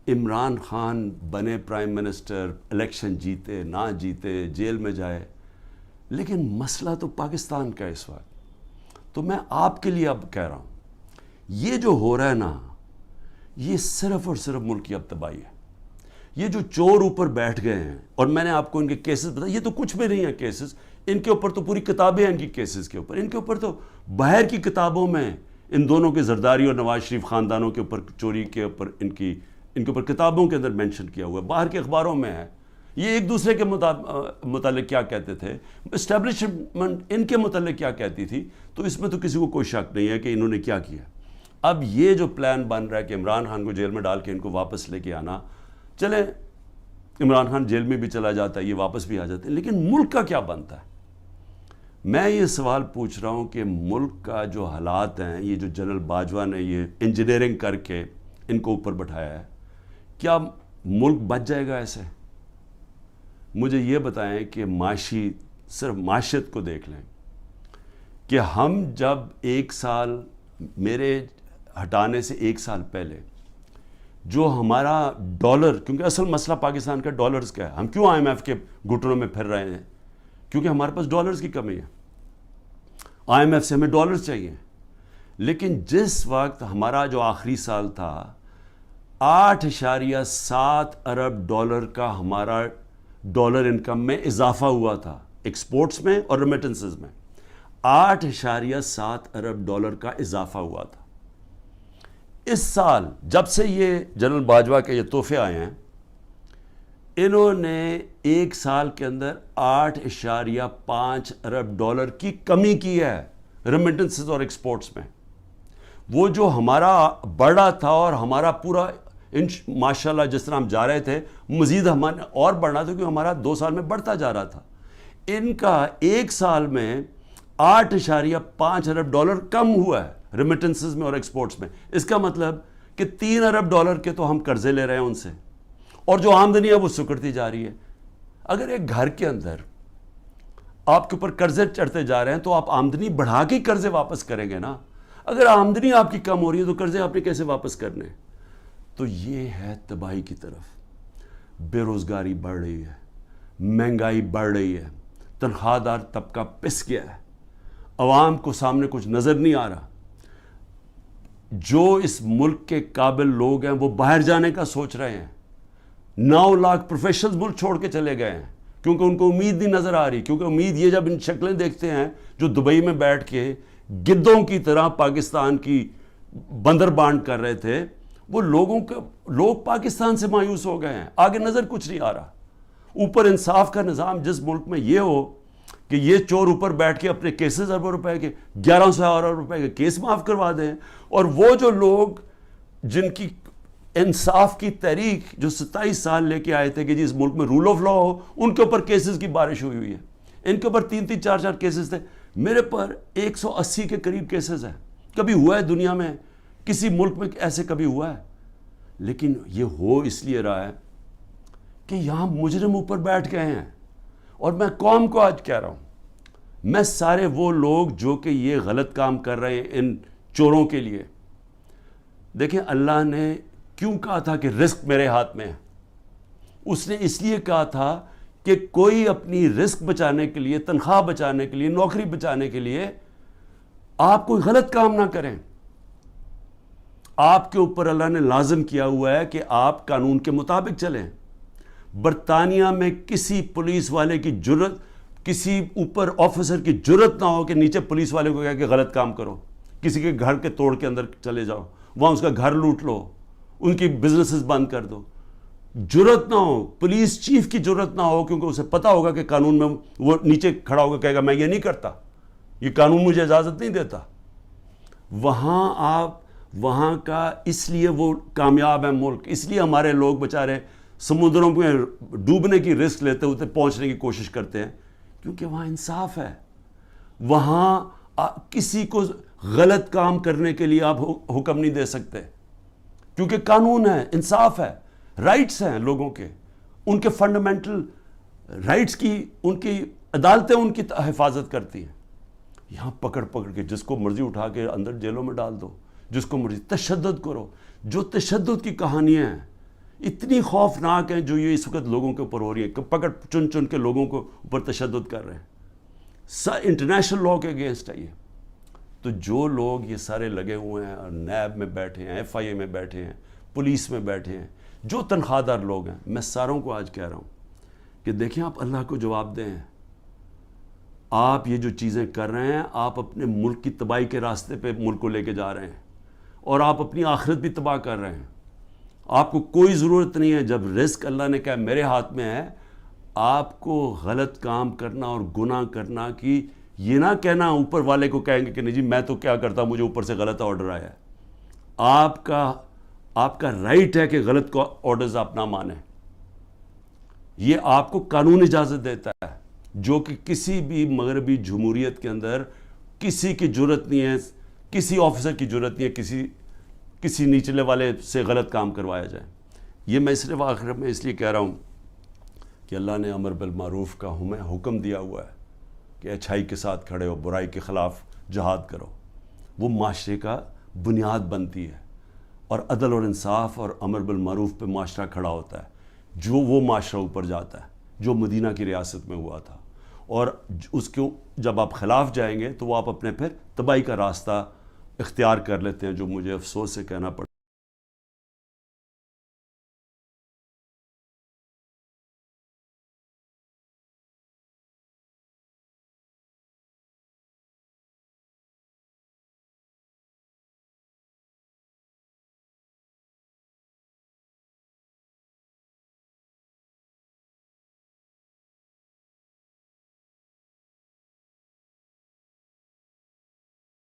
[SPEAKER 1] عمران خان بنے پرائم منسٹر, الیکشن جیتے نہ جیتے, جیل میں جائے, لیکن مسئلہ تو پاکستان کا اس وقت. تو میں آپ کے لیے اب کہہ رہا ہوں, یہ جو ہو رہا ہے نا, یہ صرف اور صرف ملک کی اب تباہی ہے. یہ جو چور اوپر بیٹھ گئے ہیں, اور میں نے آپ کو ان کے کیسز بتایا, یہ تو کچھ بھی نہیں ہیں کیسز, ان کے اوپر تو پوری کتابیں ہیں ان کی کیسز کے اوپر. ان کے اوپر تو باہر کی کتابوں میں ان دونوں کے زرداری اور نواز شریف خاندانوں کے اوپر چوری کے اوپر ان کے اوپر کتابوں کے اندر مینشن کیا ہوا ہے, باہر کے اخباروں میں ہے. یہ ایک دوسرے کے متعلق کیا کہتے تھے, اسٹیبلشمنٹ ان کے متعلق کیا کہتی تھی, تو اس میں تو کسی کو کوئی شک نہیں ہے کہ انہوں نے کیا کیا. اب یہ جو پلان بن رہا ہے کہ عمران خان کو جیل میں ڈال کے ان کو واپس لے کے آنا, چلیں عمران خان جیل میں بھی چلا جاتا ہے, یہ واپس بھی آ جاتے ہیں, لیکن ملک کا کیا بنتا ہے؟ میں یہ سوال پوچھ رہا ہوں کہ ملک کا جو حالات ہیں, یہ جو جنرل باجوہ نے یہ انجینئرنگ کر کے ان کو اوپر بٹھایا ہے, کیا ملک بچ جائے گا ایسے؟ مجھے یہ بتائیں کہ صرف معاشیت کو دیکھ لیں کہ ہم جب ایک سال, میرے ہٹانے سے ایک سال پہلے جو ہمارا ڈالر, کیونکہ اصل مسئلہ پاکستان کا ڈالرز کا ہے, ہم کیوں IMF کے گھٹنوں میں پھر رہے ہیں؟ کیونکہ ہمارے پاس ڈالرز کی کمی ہے. IMF سے ہمیں ڈالرز چاہیے. لیکن جس وقت ہمارا جو آخری سال تھا 8.7 ارب ڈالر کا ہمارا ڈالر انکم میں اضافہ ہوا تھا, ایکسپورٹس میں اور ریمیٹنسز میں 8.7 ارب ڈالر کا اضافہ ہوا تھا. اس سال جب سے یہ جنرل باجوہ کے یہ تحفے آئے ہیں, انہوں نے ایک سال کے اندر 8.5 ارب ڈالر کی کمی کی ہے ریمیٹنسز اور ایکسپورٹس میں. وہ جو ہمارا بڑھا تھا اور ہمارا پورا ماشاءاللہ جس طرح ہم جا رہے تھے, مزید ہمارا اور بڑھنا تھا کیونکہ ہمارا 2 سال میں بڑھتا جا رہا تھا. ان کا ایک سال میں 8.5 ارب ڈالر کم ہوا ہے ریمیٹنسز میں اور ایکسپورٹس میں. اس کا مطلب کہ 3 ارب ڈالر کے تو ہم قرضے لے رہے ہیں ان سے, اور جو آمدنی ہے وہ سکڑتی جا رہی ہے. اگر ایک گھر کے اندر آپ کے اوپر قرضے چڑھتے جا رہے ہیں تو آپ آمدنی بڑھا کے قرضے واپس کریں گے نا. اگر آمدنی آپ کی کم ہو رہی ہے تو قرضے آپ نے کیسے واپس کرنے؟ تو یہ ہے تباہی کی طرف. بے روزگاری بڑھ رہی ہے, مہنگائی بڑھ رہی ہے, تنخواہ دار طبقہ پس گیا ہے, عوام کو سامنے کچھ نظر نہیں آ رہا. جو اس ملک کے قابل لوگ ہیں وہ باہر جانے کا سوچ رہے ہیں. 9 لاکھ پروفیشنلز ملک چھوڑ کے چلے گئے ہیں کیونکہ ان کو امید نہیں نظر آ رہی. کیونکہ امید یہ جب ان شکلیں دیکھتے ہیں جو دبئی میں بیٹھ کے گدوں کی طرح پاکستان کی بندر بانٹ کر رہے تھے, وہ لوگ پاکستان سے مایوس ہو گئے ہیں. آگے نظر کچھ نہیں آ رہا. اوپر انصاف کا نظام جس ملک میں یہ ہو کہ یہ چور اوپر بیٹھ کے اپنے کیسز اربوں روپے کے 1100 ارب روپے کے کیس معاف کروا دیں, اور وہ جو لوگ جن کی انصاف کی تحریک جو 27 سال لے کے آئے تھے کہ جی اس ملک میں رول آف لا ہو, ان کے اوپر کیسز کی بارش ہوئی ہے. ان کے اوپر 3 4 کیسز تھے. میرے پر 180 کے قریب کیسز ہیں. کبھی ہوا ہے دنیا میں کسی ملک میں ایسے کبھی ہوا ہے؟ لیکن یہ ہو اس لیے رہا ہے کہ یہاں مجرم اوپر بیٹھ گئے ہیں. اور میں قوم کو آج کہہ رہا ہوں, میں سارے وہ لوگ جو کہ یہ غلط کام کر رہے ہیں ان چوروں کے لیے, دیکھیں اللہ نے کیوں کہا تھا کہ رزق میرے ہاتھ میں ہے؟ اس نے اس لیے کہا تھا کہ کوئی اپنی رزق بچانے کے لیے, تنخواہ بچانے کے لیے, نوکری بچانے کے لیے آپ کوئی غلط کام نہ کریں. آپ کے اوپر اللہ نے لازم کیا ہوا ہے کہ آپ قانون کے مطابق چلیں. برطانیہ میں کسی پولیس والے کی جرت, کسی اوپر آفیسر کی جرت نہ ہو کہ نیچے پولیس والے کو کہا کہ غلط کام کرو, کسی کے گھر کے توڑ کے اندر چلے جاؤ, وہاں اس کا گھر لوٹ لو, ان کی بزنسز بند کر دو. جرت نہ ہو, پولیس چیف کی جرت نہ ہو, کیونکہ اسے پتا ہوگا کہ قانون میں وہ نیچے کھڑا ہوگا کہے گا میں یہ نہیں کرتا, یہ قانون مجھے اجازت نہیں دیتا. وہاں کا اس لیے وہ کامیاب ہے ملک, اس لیے ہمارے لوگ بیچارے سمندروں میں ڈوبنے کی رسک لیتے ہوتے پہنچنے کی کوشش کرتے ہیں, کیونکہ وہاں انصاف ہے. وہاں کسی کو غلط کام کرنے کے لیے آپ حکم نہیں دے سکتے, کیونکہ قانون ہے, انصاف ہے, رائٹس ہیں لوگوں کے, ان کے فنڈامنٹل رائٹس کی ان کی عدالتیں ان کی حفاظت کرتی ہیں. یہاں پکڑ کے جس کو مرضی اٹھا کے اندر جیلوں میں ڈال دو, جس کو مرضی تشدد کرو. جو تشدد کی کہانیاں ہیں اتنی خوفناک ہیں جو یہ اس وقت لوگوں کے اوپر ہو رہی ہیں, پکڑ چن کے لوگوں کو اوپر تشدد کر رہے ہیں. انٹرنیشنل لا کے اگینسٹ ہے یہ. تو جو لوگ یہ سارے لگے ہوئے ہیں, نیب میں بیٹھے ہیں, FIA میں بیٹھے ہیں, پولیس میں بیٹھے ہیں, جو تنخواہ دار لوگ ہیں, میں ساروں کو آج کہہ رہا ہوں کہ دیکھیں آپ اللہ کو جواب دیں. آپ یہ جو چیزیں کر رہے ہیں, آپ اپنے ملک کی تباہی کے راستے پہ ملک کو لے کے جا رہے ہیں, اور آپ اپنی آخرت بھی تباہ کر رہے ہیں. آپ کو کوئی ضرورت نہیں ہے, جب رزق اللہ نے کہا میرے ہاتھ میں ہے, آپ کو غلط کام کرنا اور گناہ کرنا کی یہ نہ کہنا اوپر والے کو کہیں گے کہ نہیں جی میں تو کیا کرتا مجھے اوپر سے غلط آرڈر آیا ہے. آپ کا رائٹ ہے کہ غلط آرڈرز آپ نہ مانیں. یہ آپ کو قانون اجازت دیتا ہے, جو کہ کسی بھی مغربی جمہوریت کے اندر کسی کی جرت نہیں ہے, کسی آفیسر کی جرت نہیں ہے کسی نچلے والے سے غلط کام کروایا جائے. یہ میں صرف آخر میں اس لیے کہہ رہا ہوں کہ اللہ نے امر بالمعروف کا ہمیں حکم دیا ہوا ہے کہ اچھائی کے ساتھ کھڑے ہو, برائی کے خلاف جہاد کرو. وہ معاشرے کا بنیاد بنتی ہے, اور عدل اور انصاف اور امر بالمعروف پہ معاشرہ کھڑا ہوتا ہے. جو وہ معاشرہ اوپر جاتا ہے جو مدینہ کی ریاست میں ہوا تھا, اور اس کے جب آپ خلاف جائیں گے تو وہ آپ اپنے پھر تباہی کا راستہ اختیار کر لیتے ہیں, جو مجھے افسوس سے کہنا پڑتا ہے.